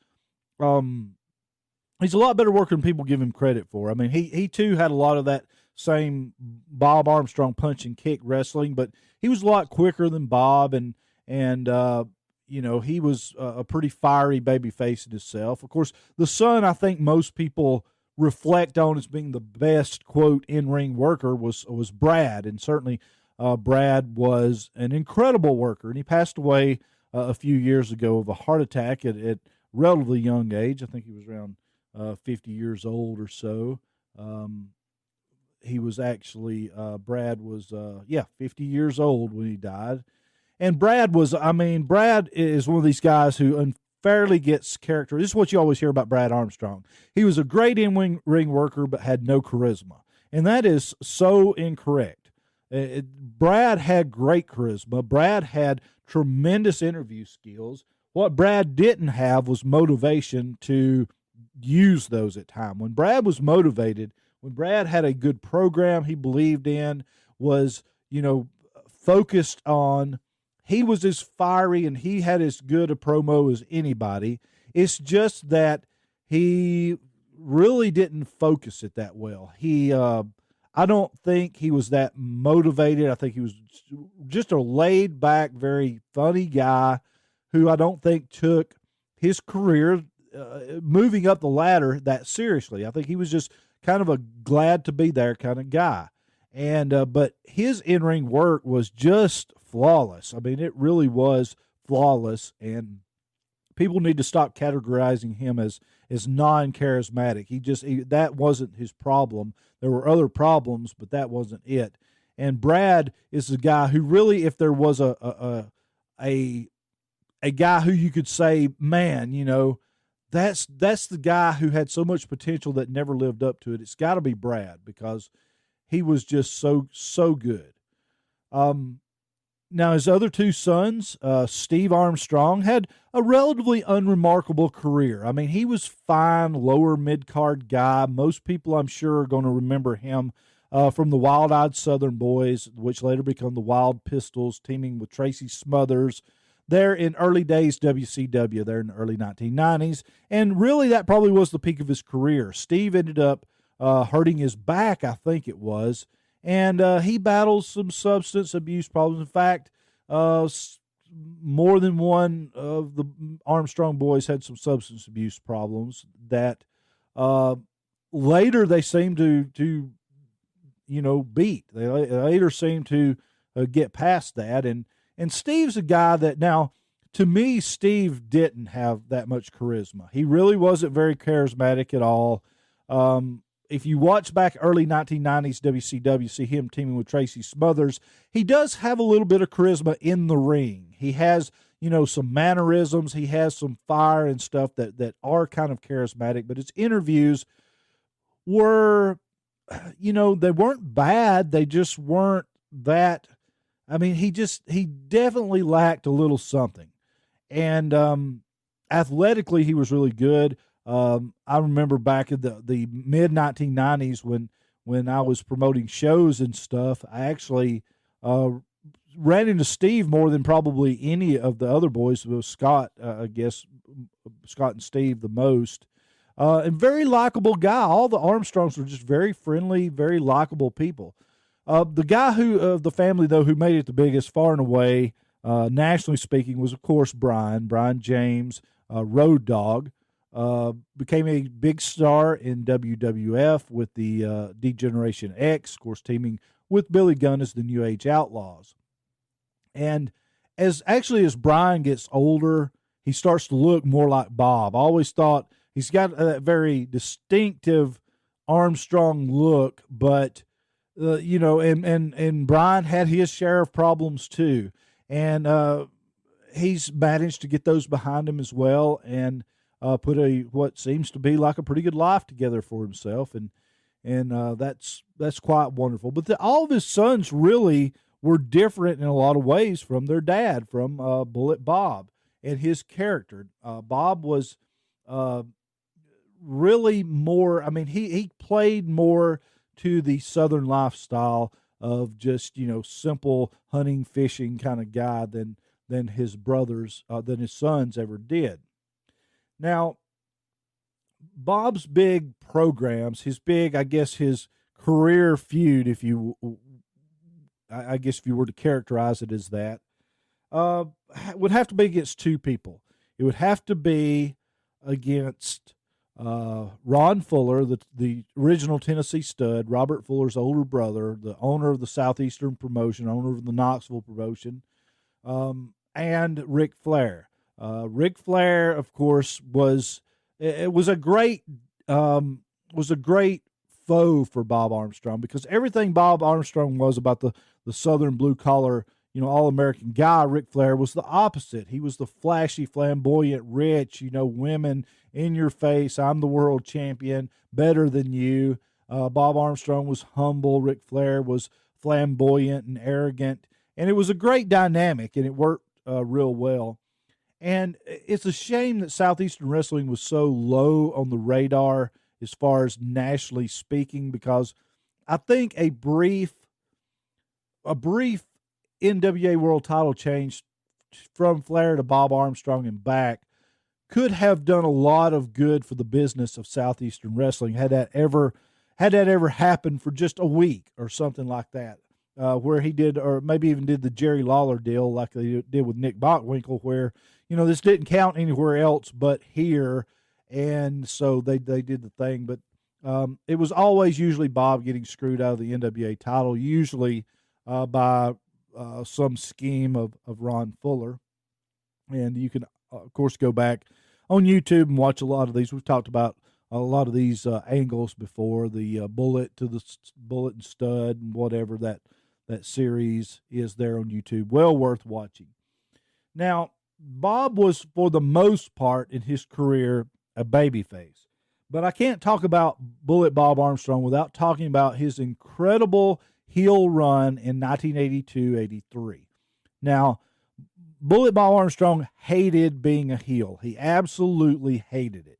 [SPEAKER 6] he's a lot better worker than people give him credit for. I mean, he too had a lot of that same Bob Armstrong punch and kick wrestling, but he was a lot quicker than Bob, and he was a pretty fiery baby face in himself. Of course, the son, I think most people reflect on as being the best, quote, in-ring worker was Brad, and certainly Brad was an incredible worker, and he passed away a few years ago of a heart attack at relatively young age. I think he was around 50 years old or so. he was actually, Brad was, 50 years old when he died. And Brad is one of these guys who unfairly gets character. This is what you always hear about Brad Armstrong. He was a great in-ring worker, but had no charisma. And that is so incorrect. Brad had great charisma. Brad had tremendous interview skills. What Brad didn't have was motivation to use those at time. When Brad was motivated, when Brad had a good program he believed in, was, focused on, he was as fiery and he had as good a promo as anybody. It's just that he really didn't focus it that well. I don't think he was that motivated. I think he was just a laid back, very funny guy who I don't think took his career moving up the ladder that seriously. I think he was just kind of a glad to be there kind of guy. And but his in-ring work was just flawless. I mean, it really was flawless, and people need to stop categorizing him as non-charismatic. That wasn't his problem. There were other problems, but that wasn't it. And Brad is the guy who really, if there was a guy who you could say, man, that's the guy who had so much potential that never lived up to it. It's got to be Brad, because he was just so good. Now, his other two sons, Steve Armstrong, had a relatively unremarkable career. I mean, he was fine, lower mid-card guy. Most people, I'm sure, are going to remember him from the Wild-Eyed Southern Boys, which later become the Wild Pistols, teaming with Tracy Smothers. There in early days WCW, there in the early 1990s. And really, that probably was the peak of his career. Steve ended up hurting his back, I think it was. And he battles some substance abuse problems. In fact, more than one of the Armstrong boys had some substance abuse problems that later they seemed to beat. They later seemed to get past that. And Steve's a guy that, now, to me, Steve didn't have that much charisma. He really wasn't very charismatic at all. If you watch back early 1990s WCW, see him teaming with Tracy Smothers, he does have a little bit of charisma in the ring. He has, some mannerisms. He has some fire and stuff that are kind of charismatic, but his interviews were, they weren't bad. They just weren't that. I mean, he definitely lacked a little something. And athletically, he was really good. I remember back in the mid-1990s when I was promoting shows and stuff, I actually ran into Steve more than probably any of the other boys. It was Scott, I guess, Scott and Steve the most. And very likable guy. All the Armstrongs were just very friendly, very likable people. The guy of the family, though, who made it the biggest far and away, nationally speaking, was, of course, Brian James, Road Dogg. Became a big star in WWF with the D-Generation X, of course, teaming with Billy Gunn as the New Age Outlaws. And as Brian gets older, he starts to look more like Bob. I always thought he's got that very distinctive Armstrong look, but, and Brian had his share of problems too. And he's managed to get those behind him as well, and put what seems to be like a pretty good life together for himself, and that's quite wonderful. But all of his sons really were different in a lot of ways from their dad, from Bullet Bob and his character. Bob was really more. I mean, he played more to the Southern lifestyle of just simple hunting, fishing kind of guy than his brothers, than his sons ever did. Now, Bob's big programs, his career feud, if you were to characterize it as that, would have to be against two people. It would have to be against Ron Fuller, the original Tennessee Stud, Robert Fuller's older brother, the owner of the Southeastern promotion, owner of the Knoxville promotion, and Ric Flair. Ric Flair, of course, was a great foe for Bob Armstrong, because everything Bob Armstrong was about the Southern blue-collar, all-American guy, Ric Flair, was the opposite. He was the flashy, flamboyant, rich, women in your face. I'm the world champion, better than you. Bob Armstrong was humble. Ric Flair was flamboyant and arrogant. And it was a great dynamic, and it worked real well. And it's a shame that Southeastern Wrestling was so low on the radar as far as nationally speaking, because I think a brief NWA World Title change from Flair to Bob Armstrong and back could have done a lot of good for the business of Southeastern Wrestling had that ever happened for just a week or something like that, where he did, or maybe even did the Jerry Lawler deal like they did with Nick Bockwinkel, where this didn't count anywhere else but here. And so they did the thing, but it was always usually Bob getting screwed out of the NWA title, usually by some scheme of Ron Fuller. And you can, of course, go back on YouTube and watch a lot of these. We've talked about a lot of these angles before, the bullet to the bullet and stud and whatever that series is there on YouTube. Well worth watching. Now, Bob was, for the most part in his career, a babyface. But I can't talk about Bullet Bob Armstrong without talking about his incredible heel run in 1982-83. Now, Bullet Bob Armstrong hated being a heel. He absolutely hated it.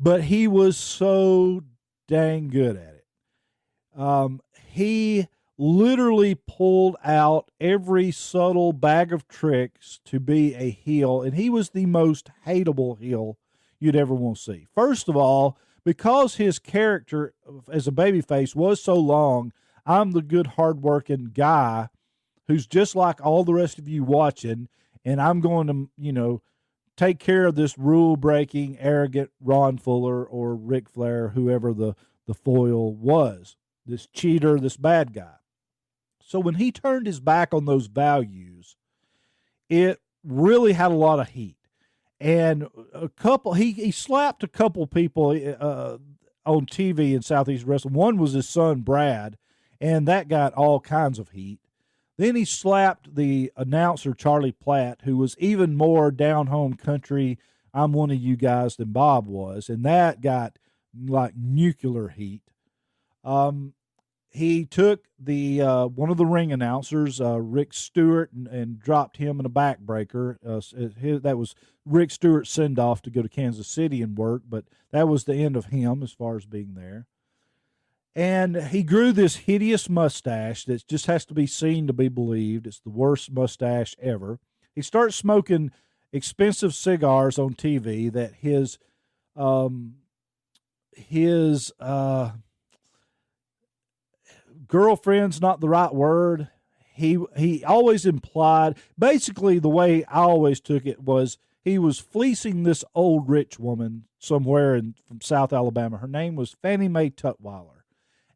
[SPEAKER 6] But he was so dang good at it. He literally pulled out every subtle bag of tricks to be a heel, and he was the most hateable heel you'd ever want to see. First of all, because his character as a babyface was so long, I'm the good, hardworking guy who's just like all the rest of you watching, and I'm going to, take care of this rule-breaking, arrogant Ron Fuller or Ric Flair, whoever the foil was, this cheater, this bad guy. So when he turned his back on those values, it really had a lot of heat. And he slapped a couple people on TV in Southeast Wrestling. One was his son, Brad, and that got all kinds of heat. Then he slapped the announcer, Charlie Platt, who was even more down-home country, I'm one of you guys, than Bob was, and that got like nuclear heat. He took the one of the ring announcers, Rick Stewart, and dropped him in a backbreaker. That was Rick Stewart's send-off to go to Kansas City and work, but that was the end of him as far as being there. And he grew this hideous mustache that just has to be seen to be believed. It's the worst mustache ever. He started smoking expensive cigars on TV that his girlfriend's not the right word. He always implied, basically the way I always took it was he was fleecing this old rich woman somewhere from South Alabama. Her name was Fannie Mae Tutwiler.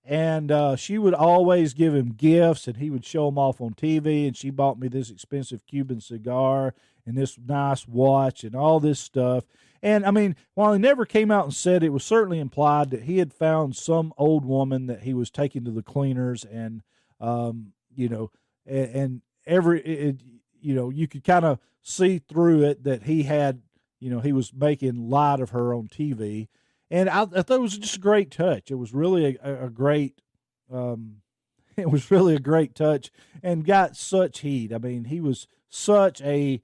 [SPEAKER 6] And she would always give him gifts, and he would show them off on TV, and she bought me this expensive Cuban cigar and this nice watch and all this stuff. And, I mean, while he never came out and said it, was certainly implied that he had found some old woman that he was taking to the cleaners, and, you could kind of see through it that he had, he was making light of her on TV. And I thought it was just a great touch. It was really a great touch, and got such heat. I mean, he was such a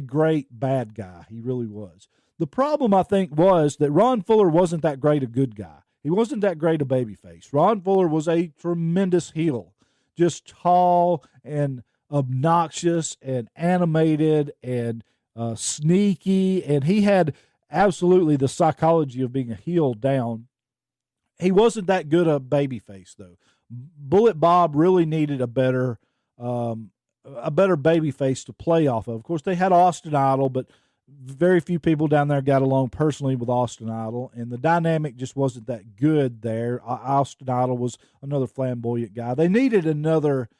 [SPEAKER 6] great bad guy. He really was. The problem, I think, was that Ron Fuller wasn't that great a good guy. He wasn't that great a babyface. Ron Fuller was a tremendous heel, just tall and obnoxious and animated and sneaky, and he had absolutely the psychology of being a heel down. He wasn't that good a babyface, though. Bullet Bob really needed a better babyface to play off of. Of course, they had Austin Idol, but very few people down there got along personally with Austin Idol, and the dynamic just wasn't that good there. Austin Idol was another flamboyant guy. They needed another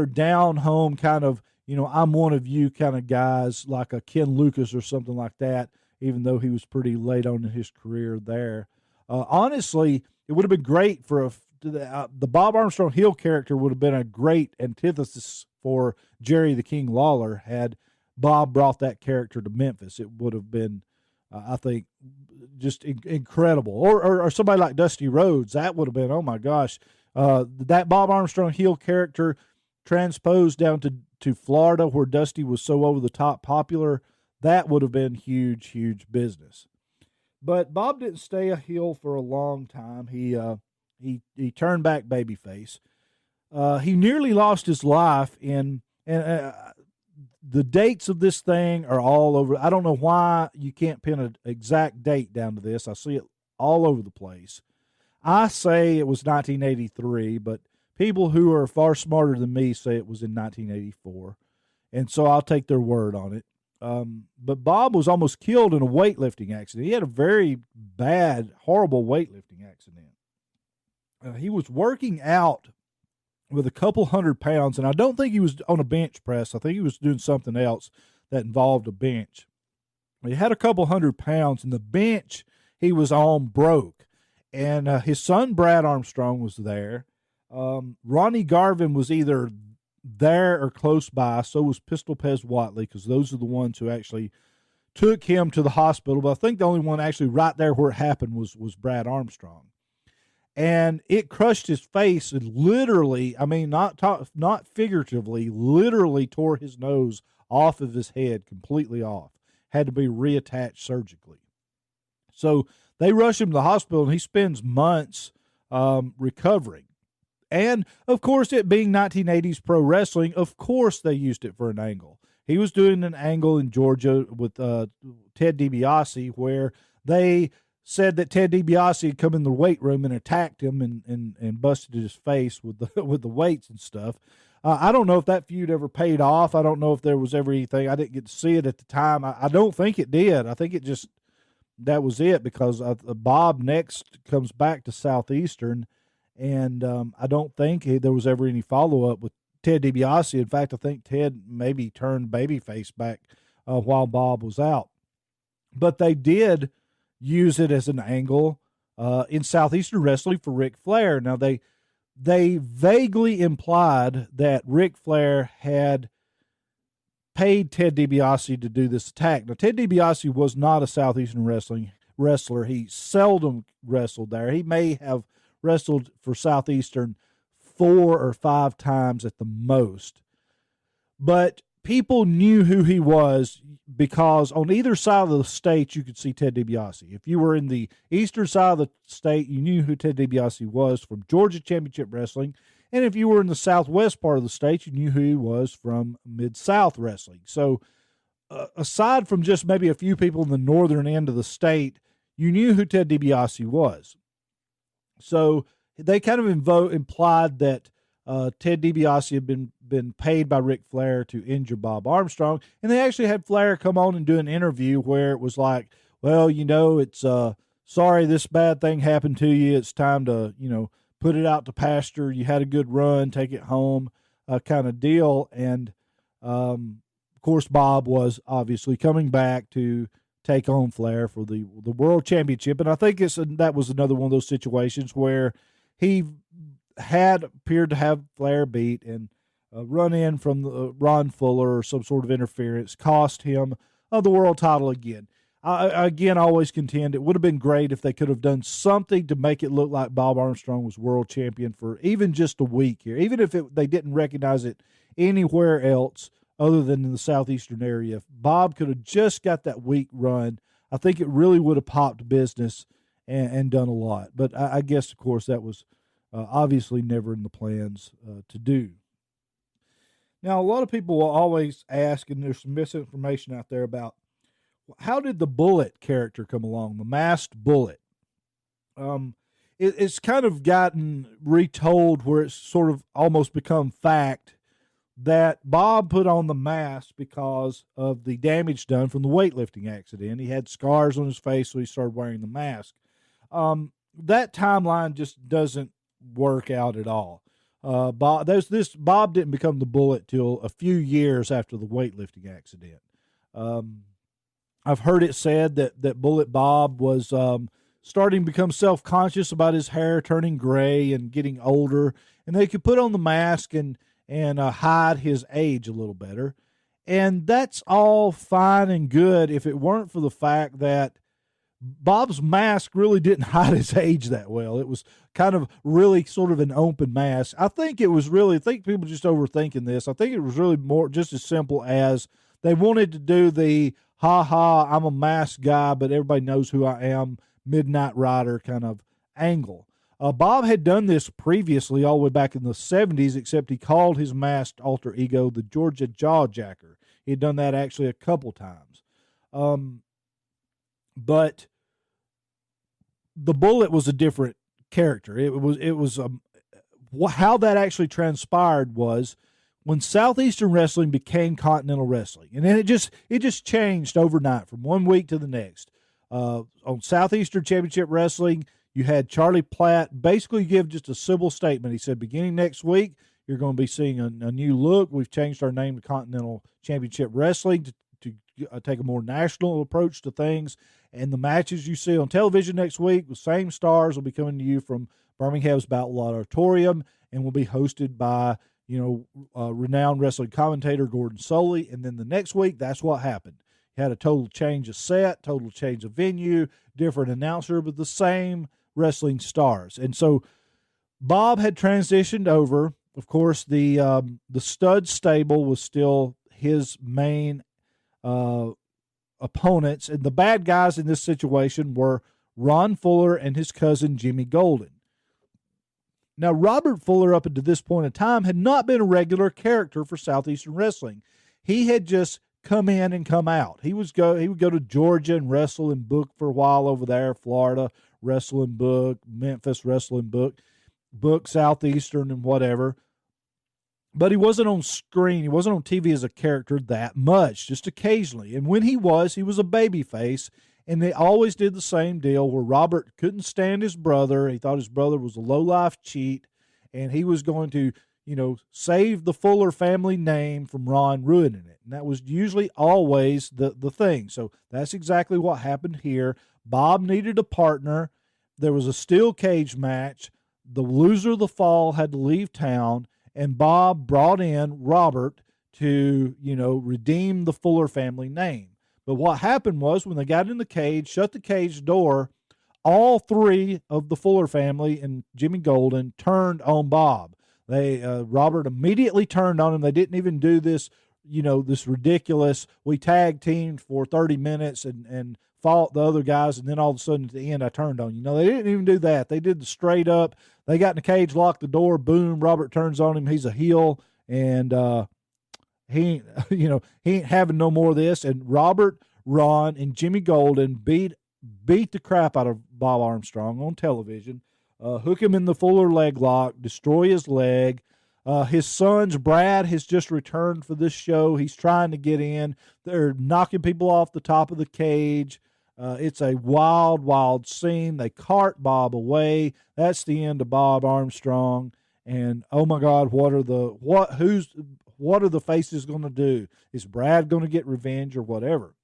[SPEAKER 6] down home kind of, I'm one of you kind of guys, like a Ken Lucas or something like that, even though he was pretty late on in his career there. Honestly, it would have been great for the Bob Armstrong heel character would have been a great antithesis for Jerry the King Lawler had Bob brought that character to Memphis. It would have been, I think, just incredible. Or somebody like Dusty Rhodes, that would have been, oh my gosh, that Bob Armstrong heel character transposed down to Florida where Dusty was so over the top popular, that would have been huge, huge business. But Bob didn't stay a heel for a long time. He turned back babyface. He nearly lost his life and the dates of this thing are all over. I don't know why you can't pin an exact date down to this. I see it all over the place. I say it was 1983, but people who are far smarter than me say it was in 1984. And so I'll take their word on it. But Bob was almost killed in a weightlifting accident. He had a very bad, horrible weightlifting accident. He was working out with a couple 100 pounds, and I don't think he was on a bench press. I think he was doing something else that involved a bench. He had a couple 100 pounds, and the bench he was on broke. And his son, Brad Armstrong, was there. Ronnie Garvin was either there or close by, so was Pistol Pez Watley, because those are the ones who actually took him to the hospital. But I think the only one actually right there where it happened was Brad Armstrong. And it crushed his face and literally, I mean, not figuratively, literally tore his nose off of his head, completely off. Had to be reattached surgically. So they rush him to the hospital, and he spends months recovering. And, of course, it being 1980s pro wrestling, of course they used it for an angle. He was doing an angle in Georgia with Ted DiBiase where they said that Ted DiBiase had come in the weight room and attacked him and busted his face with the weights and stuff. I don't know if that feud ever paid off. I don't know if there was ever anything. I didn't get to see it at the time. I don't think it did. I think it just, that was it, because Bob next comes back to Southeastern, and I don't think there was ever any follow-up with Ted DiBiase. In fact, I think Ted maybe turned babyface back while Bob was out. But they did use it as an angle in Southeastern wrestling for Ric Flair. Now, they vaguely implied that Ric Flair had paid Ted DiBiase to do this attack. Now, Ted DiBiase was not a Southeastern wrestler. He seldom wrestled there. He may have wrestled for Southeastern 4 or 5 times at the most. But people knew who he was because on either side of the state you could see Ted DiBiase. If you were in the eastern side of the state, you knew who Ted DiBiase was from Georgia Championship Wrestling. And if you were in the southwest part of the state, you knew who he was from Mid-South Wrestling. So aside from just maybe a few people in the northern end of the state, you knew who Ted DiBiase was. So they kind of implied that Ted DiBiase had been paid by Ric Flair to injure Bob Armstrong, and they actually had Flair come on and do an interview where it was like, well, it's sorry this bad thing happened to you. It's time to, put it out to pasture. You had a good run, take it home, kind of deal. And of course, Bob was obviously coming back to take on Flair for the World Championship, and I think that was another one of those situations where he had appeared to have Flair beat, and run in from Ron Fuller or some sort of interference cost him the world title again. I always contend it would have been great if they could have done something to make it look like Bob Armstrong was world champion for even just a week here, even if they didn't recognize it anywhere else other than in the Southeastern area. If Bob could have just got that week run, I think it really would have popped business and done a lot. But I guess, of course, that was obviously never in the plans to do. Now, a lot of people will always ask, and there's some misinformation out there about, how did the Bullet character come along, the masked Bullet? It's kind of gotten retold where it's sort of almost become fact that Bob put on the mask because of the damage done from the weightlifting accident. He had scars on his face, so he started wearing the mask. That timeline just doesn't work out at all. Bob didn't become the Bullet till a few years after the weightlifting accident. I've heard it said that Bullet Bob was starting to become self-conscious about his hair turning gray and getting older, and they could put on the mask and hide his age a little better. And that's all fine and good if it weren't for the fact that Bob's mask really didn't hide his age that well. It was kind of really sort of an open mask. I think people just overthinking this. I think it was really more just as simple as they wanted to do the I'm a masked guy, but everybody knows who I am, Midnight Rider kind of angle. Bob had done this previously all the way back in the 70s, except he called his masked alter ego the Georgia Jawjacker. He had done that actually a couple times. But the Bullet was a different character. It was how that actually transpired was when Southeastern Wrestling became Continental Wrestling, and then it just changed overnight from one week to the next. On Southeastern Championship Wrestling, you had Charlie Platt basically give just a civil statement. He said, beginning next week, you're going to be seeing a new look. We've changed our name to Continental Championship Wrestling to take a more national approach to things. And the matches you see on television next week, the same stars will be coming to you from Birmingham's Battle Auditorium and will be hosted by, renowned wrestling commentator Gordon Soley. And then the next week, that's what happened. You had a total change of set, total change of venue, different announcer, but the same wrestling stars. And so Bob had transitioned over. Of course, the stud stable was still his main opponents, and the bad guys in this situation were Ron Fuller and his cousin Jimmy Golden. Now, Robert Fuller, up until this point in time, had not been a regular character for Southeastern Wrestling. He had just come in and come out. He would go to Georgia and wrestle and book for a while over there, Florida, wrestle and book, Memphis, wrestle and book Southeastern and whatever. But he wasn't on screen. He wasn't on TV as a character that much, just occasionally. And when he was a babyface, and they always did the same deal where Robert couldn't stand his brother. He thought his brother was a low-life cheat, and he was going to, save the Fuller family name from Ron ruining it. And that was usually always the thing. So that's exactly what happened here. Bob needed a partner. There was a steel cage match. The loser of the fall had to leave town, and Bob brought in Robert to, redeem the Fuller family name. But what happened was when they got in the cage, shut the cage door, all three of the Fuller family and Jimmy Golden turned on Bob. Robert immediately turned on him. They didn't even do this, this ridiculous, we tag teamed for 30 minutes and fought the other guys, and then all of a sudden at the end I turned on you. No, they didn't even do that. They did the straight up. They got in the cage, locked the door, boom, Robert turns on him. He's a heel, and he ain't having no more of this. And Robert, Ron, and Jimmy Golden beat the crap out of Bob Armstrong on television, hook him in the Fuller leg lock, destroy his leg. His son's Brad has just returned for this show. He's trying to get in. They're knocking people off the top of the cage. It's a wild, wild scene. They cart Bob away. That's the end of Bob Armstrong. And oh my God, what are the faces going to do? Is Brad going to get revenge or whatever?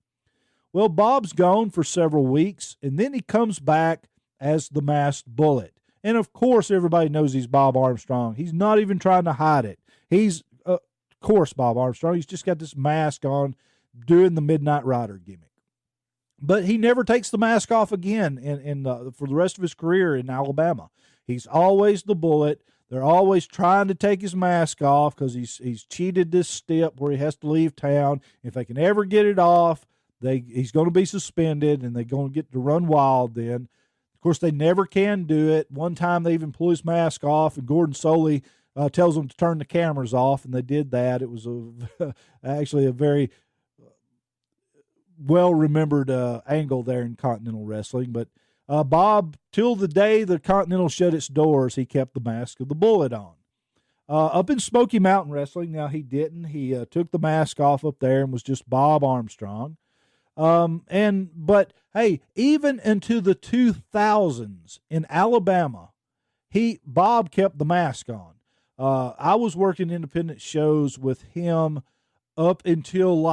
[SPEAKER 6] Well, Bob's gone for several weeks, and then he comes back as the Masked Bullet. And of course, everybody knows he's Bob Armstrong. He's not even trying to hide it. He's, of course, Bob Armstrong. He's just got this mask on, doing the Midnight Rider gimmick. But he never takes the mask off again for the rest of his career in Alabama. He's always the Bullet. They're always trying to take his mask off because he's cheated this step where he has to leave town. If they can ever get it off, he's going to be suspended, and they're going to get to run wild then. Of course, they never can do it. One time they even pull his mask off, and Gordon Soley tells them to turn the cameras off, and they did that. It was actually a very well-remembered angle there in Continental Wrestling. But Bob, till the day the Continental shut its doors, he kept the mask of the Bullet on. Up in Smoky Mountain Wrestling, now he didn't. He took the mask off up there and was just Bob Armstrong. But hey, even into the 2000s in Alabama, Bob kept the mask on. I was working independent shows with him up until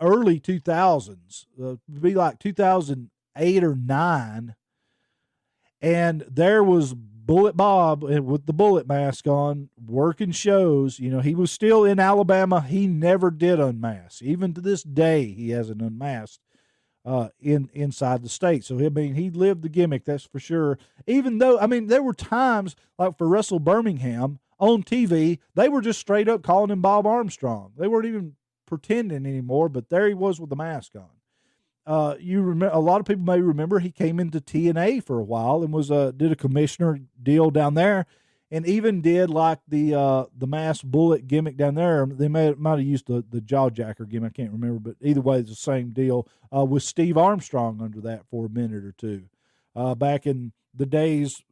[SPEAKER 6] early 2000s, be like 2008 or 9. And there was Bullet Bob with the bullet mask on, working shows. You know, he was still in Alabama. He never did unmask. Even to this day, he hasn't unmasked inside the state. So, I mean, he lived the gimmick, that's for sure. Even though, I mean, there were times, like for Wrestle Birmingham on TV, they were just straight up calling him Bob Armstrong. They weren't even pretending anymore, but there he was with the mask on. You remember, a lot of people may remember he came into TNA for a while and was did a commissioner deal down there, and even did like the masked bullet gimmick down there. They might have used the jaw jacker gimmick, I can't remember, but either way, it's the same deal with Steve Armstrong under that for a minute or two. Back in the days,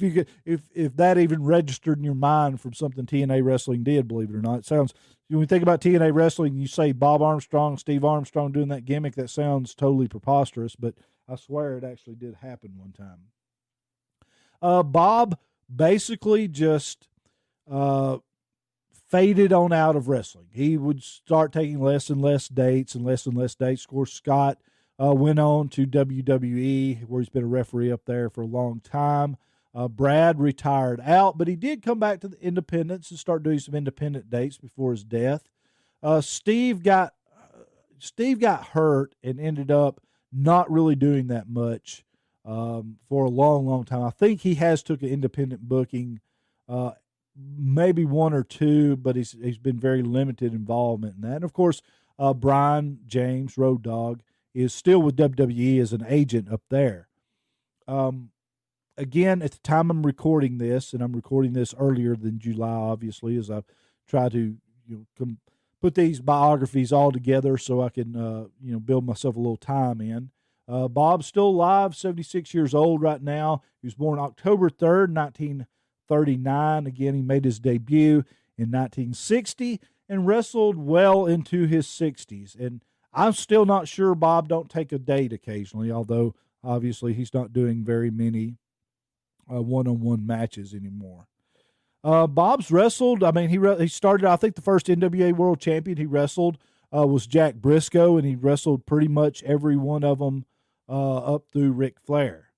[SPEAKER 6] if that even registered in your mind from something TNA wrestling did, believe it or not, it sounds. When you think about TNA wrestling, you say Bob Armstrong, Steve Armstrong doing that gimmick, that sounds totally preposterous, but I swear it actually did happen one time. Bob basically just faded on out of wrestling. He would start taking less and less dates. Of course, Scott went on to WWE, where he's been a referee up there for a long time. Brad retired out, but he did come back to the independents and start doing some independent dates before his death. Steve got hurt and ended up not really doing that much for a long, long time. I think he has took an independent booking, maybe one or two, but he's been very limited involvement in that. And of course, Brian James, Road Dogg, is still with WWE as an agent up there. Again, at the time I'm recording this, and I'm recording this earlier than July, obviously, as I try to put these biographies all together so I can build myself a little time in. Bob's still alive, 76 years old right now. He was born October 3rd, 1939. Again, he made his debut in 1960 and wrestled well into his 60s. And I'm still not sure Bob don't take a date occasionally, although obviously he's not doing very many one-on-one matches anymore. Bob's wrestled. I mean, he started, I think the first NWA World Champion he wrestled was Jack Briscoe, and he wrestled pretty much every one of them up through Ric Flair.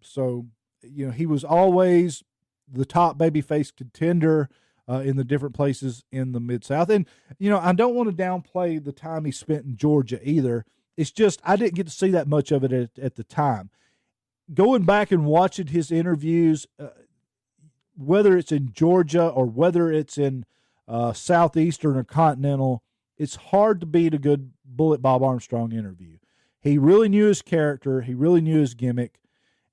[SPEAKER 6] So, he was always the top babyface contender in the different places in the Mid-South. And, I don't want to downplay the time he spent in Georgia either. It's just I didn't get to see that much of it at the time. Going back and watching his interviews, whether it's in Georgia or whether it's in Southeastern or Continental, it's hard to beat a good Bullet Bob Armstrong interview. He really knew his character. He really knew his gimmick.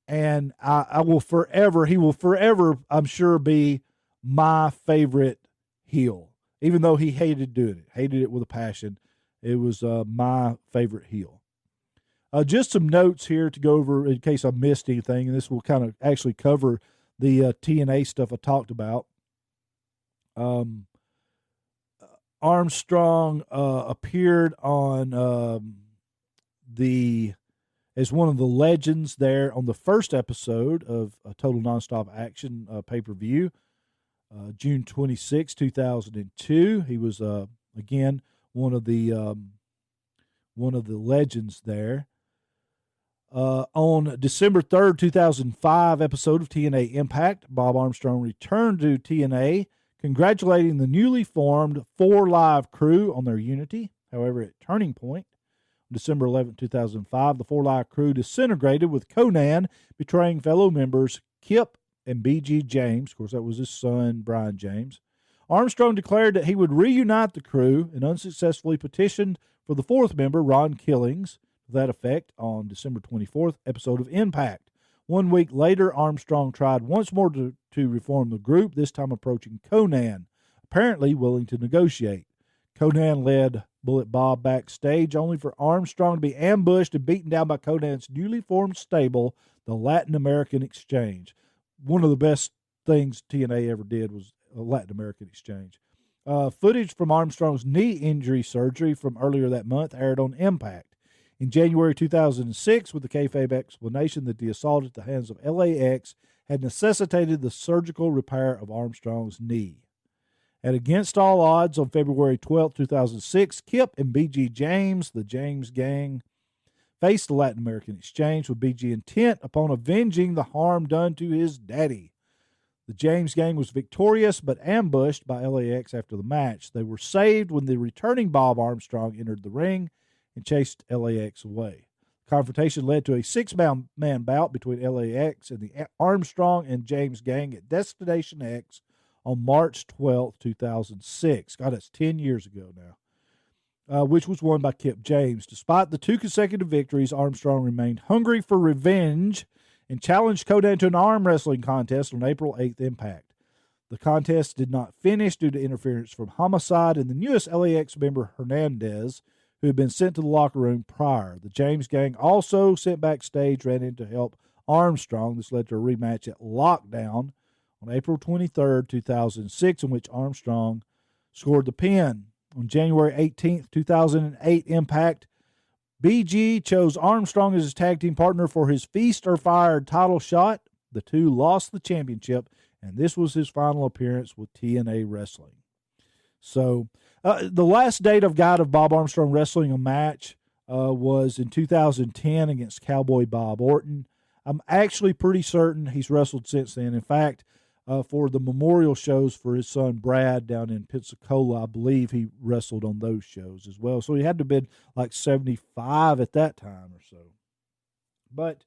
[SPEAKER 6] And he will forever, I'm sure, be my favorite heel. Even though he hated it with a passion, it was my favorite heel. Just some notes here to go over in case I missed anything, and this will kind of actually cover the TNA stuff I talked about. Armstrong appeared on as one of the legends there on the first episode of Total Nonstop Action pay-per-view, June 26, 2002. He was again one of the legends there. On December 3rd, 2005 episode of TNA Impact, Bob Armstrong returned to TNA, congratulating the newly formed 4 Live crew on their unity. However, at Turning Point, on December 11, 2005, the 4 Live crew disintegrated, with Conan betraying fellow members Kip and B.G. James. Of course, that was his son, Brian James. Armstrong declared that he would reunite the crew and unsuccessfully petitioned for the 4th member, Ron Killings, to that effect on December 24th episode of Impact. 1 week later, Armstrong tried once more to reform the group, this time approaching Conan, apparently willing to negotiate. Conan led Bullet Bob backstage, only for Armstrong to be ambushed and beaten down by Conan's newly formed stable, the Latin American Exchange. One of the best things TNA ever did was a Latin American Exchange. Footage from Armstrong's knee injury surgery from earlier that month aired on Impact. In January 2006, with the kayfabe explanation that the assault at the hands of LAX had necessitated the surgical repair of Armstrong's knee. And against all odds, on February 12, 2006, Kip and B.G. James, the James Gang, faced the Latin American Exchange with BG intent upon avenging the harm done to his daddy. The James gang was victorious but ambushed by LAX after the match. They were saved when the returning Bob Armstrong entered the ring and chased LAX away. The confrontation led to a six-man bout between LAX and the Armstrong and James gang at Destination X on March 12, 2006. God, that's 10 years ago now, which was won by Kip James. Despite the 2 consecutive victories, Armstrong remained hungry for revenge and challenged Codan to an arm wrestling contest on April 8th Impact. The contest did not finish due to interference from Homicide and the newest LAX member Hernandez, who had been sent to the locker room prior. The James gang also sent backstage, ran in to help Armstrong. This led to a rematch at Lockdown on April 23rd, 2006, in which Armstrong scored the pin. On January 18th, 2008 Impact, BG chose Armstrong as his tag team partner for his Feast or Fire title shot. The two lost the championship, and this was his final appearance with TNA Wrestling. So the last date I've got of Bob Armstrong wrestling a match was in 2010 against Cowboy Bob Orton. I'm actually pretty certain he's wrestled since then. In fact, for the memorial shows for his son Brad down in Pensacola, I believe he wrestled on those shows as well. So he had to have been like 75 at that time or so. But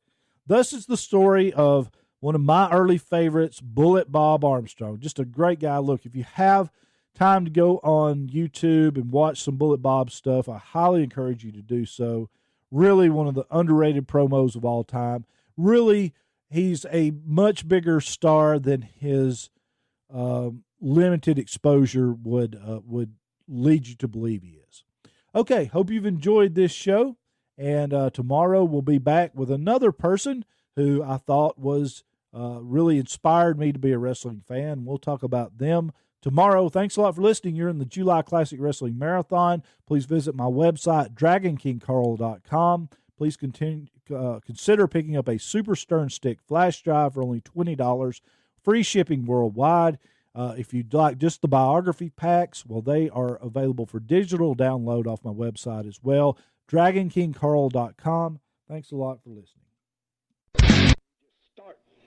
[SPEAKER 6] thus is the story of one of my early favorites, Bullet Bob Armstrong. Just a great guy. Look, if you have time to go on YouTube and watch some Bullet Bob stuff, I highly encourage you to do so. Really one of the underrated promos of all time. Really, he's a much bigger star than his limited exposure would lead you to believe he is. Okay, hope you've enjoyed this show, and tomorrow we'll be back with another person who I thought was really inspired me to be a wrestling fan. We'll talk about them tomorrow. Thanks a lot for listening. You're in the July Classic Wrestling Marathon. Please visit my website, DragonKingCarl.com. Please consider picking up a Super Stern Stick flash drive for only $20. Free shipping worldwide. If you'd like just the biography packs, well, they are available for digital download off my website as well, DragonKingCarl.com. Thanks a lot for listening.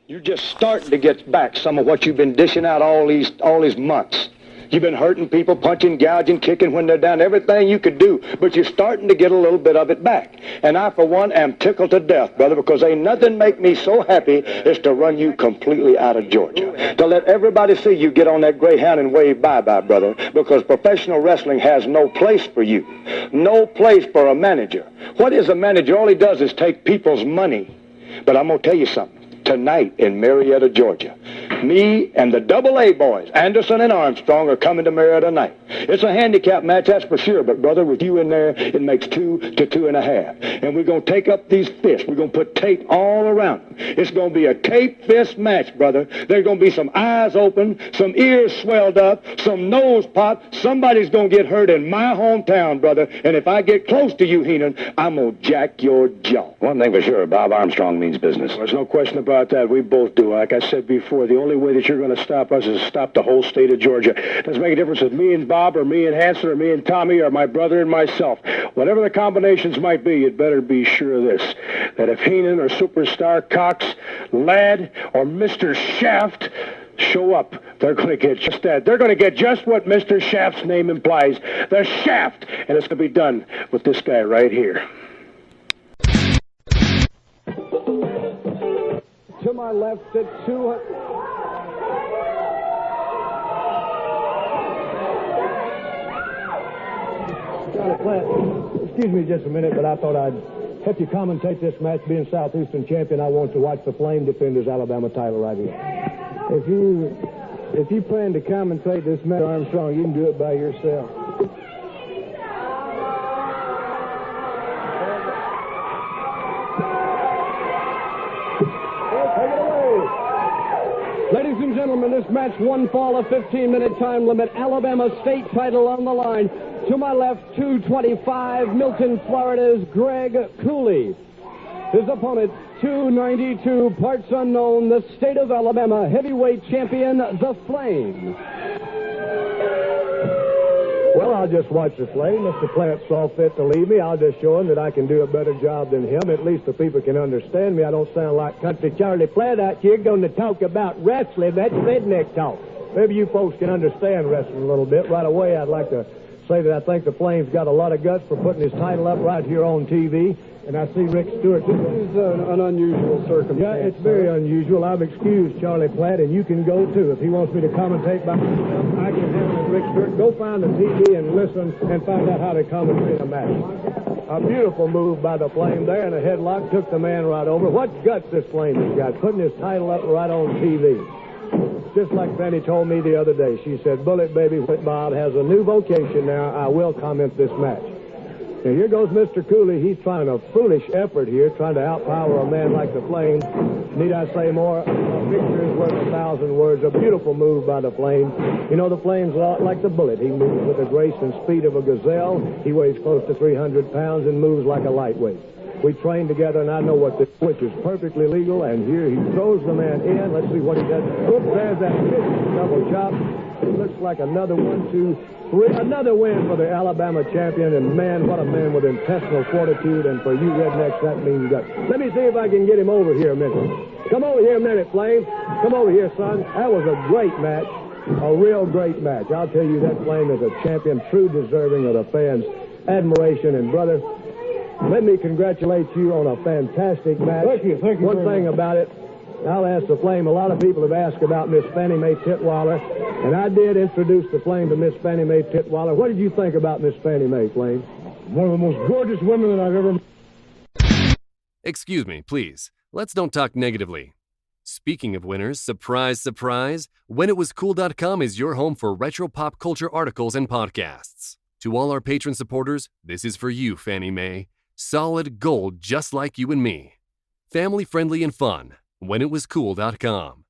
[SPEAKER 9] You're just starting to get back some of what you've been dishing out all these months. You've been hurting people, punching, gouging, kicking when they're down, everything you could do, but you're starting to get a little bit of it back. And I, for one, am tickled to death, brother, because ain't nothing make me so happy as to run you completely out of Georgia. To let everybody see you get on that Greyhound and wave bye-bye, brother, because professional wrestling has no place for you. No place for a manager. What is a manager? All he does is take people's money. But I'm going to tell you something. Tonight in Marietta, Georgia, me and the AA boys, Anderson and Armstrong, are coming to Marietta tonight. It's a handicap match, that's for sure, but brother, with you in there, it makes 2 to 2.5. And we're going to take up these fists. We're going to put tape all around them. It's going to be a tape fist match, brother. There's going to be some eyes open, some ears swelled up, some nose pop. Somebody's going to get hurt in my hometown, brother. And if I get close to you, Heenan, I'm going to jack your jaw.
[SPEAKER 10] One thing for sure, Bob Armstrong means business.
[SPEAKER 9] Well, there's no question about that. We both do. Like I said before, the only way that you're going to stop us is stop the whole state of Georgia. It doesn't make a difference if me and Bob or me and Hanson or me and Tommy or my brother and myself. Whatever the combinations might be, you'd better be sure of this, that if Heenan or Superstar Cox, Ladd, or Mr. Shaft show up, they're going to get just that. They're going to get just what Mr. Shaft's name implies, the Shaft. And it's going to be done with this guy right here.
[SPEAKER 4] To my left at 200. Excuse me just a minute, but I thought I'd help you commentate this match. Being Southeastern champion, I want to watch the Flame defend his Alabama title right here. If you plan to commentate this match, Armstrong, you can do it by yourself. Ladies and gentlemen, this match, one fall, a 15-minute time limit, Alabama state title on the line. To my left, 225, Milton, Florida's Greg Cooley. His opponent, 292, parts unknown, the state of Alabama heavyweight champion, The Flame. Well,
[SPEAKER 11] I'll just watch the Flame. Mr. Plant saw fit to leave me. I'll just show him that I can do a better job than him. At least the people can understand me. I don't sound like Country Charlie Plant out here going to talk about wrestling. That's redneck talk. Maybe you folks can understand wrestling a little bit. Right away, I'd like to say that I think the Flame's got a lot of guts for putting his title up right here on TV. And I see Rick Stewart. This is an unusual circumstance. Yeah, it's very unusual. I've excused Charlie Platt, and you can go, too. If he wants me to commentate by myself, I can handle it, Rick Stewart. Go find the TV and listen and find out how to commentate a match. A beautiful move by the Flame there, and a headlock took the man right over. What guts this Flame has got, putting his title up right on TV. Just like Fanny told me the other day. She said, Bullet Baby Bob has a new vocation now. I will comment this match. Now, here goes Mr. Cooley. He's trying a foolish effort here, trying to outpower a man like the Flame. Need I say more? A picture is worth 1,000 words. A beautiful move by the Flame. You know, the Flame's a lot like the Bullet. He moves with the grace and speed of a gazelle. He weighs close to 300 pounds and moves like a lightweight. We trained together, and I know what this, which is perfectly legal. And here he throws the man in. Let's see what he does. Oops, there's that double chop. It looks like another 1, 2, 3. Another win for the Alabama champion. And, man, what a man with intestinal fortitude. And for you rednecks, that means guts. Let me see if I can get him over here a minute. Come over here a minute, Flame. Come over here, son. That was a great match. A real great match. I'll tell you, that Flame is a champion, true deserving of the fans' admiration. And, brother, let me congratulate you on a fantastic match.
[SPEAKER 8] Thank you.
[SPEAKER 11] One thing about it, I'll ask the Flame. A lot of people have asked about Miss Fannie Mae Titwaller, and I did introduce the Flame to Miss Fannie Mae Titwaller. What did you think about Miss Fannie Mae, Flame?
[SPEAKER 8] One of the most gorgeous women that I've ever met.
[SPEAKER 12] Excuse me, please. Let's don't talk negatively. Speaking of winners, surprise, surprise, WhenItWasCool.com is your home for retro pop culture articles and podcasts. To all our patron supporters, this is for you, Fannie Mae. Solid gold just like you and me. Family friendly and fun. WhenItWasCool.com.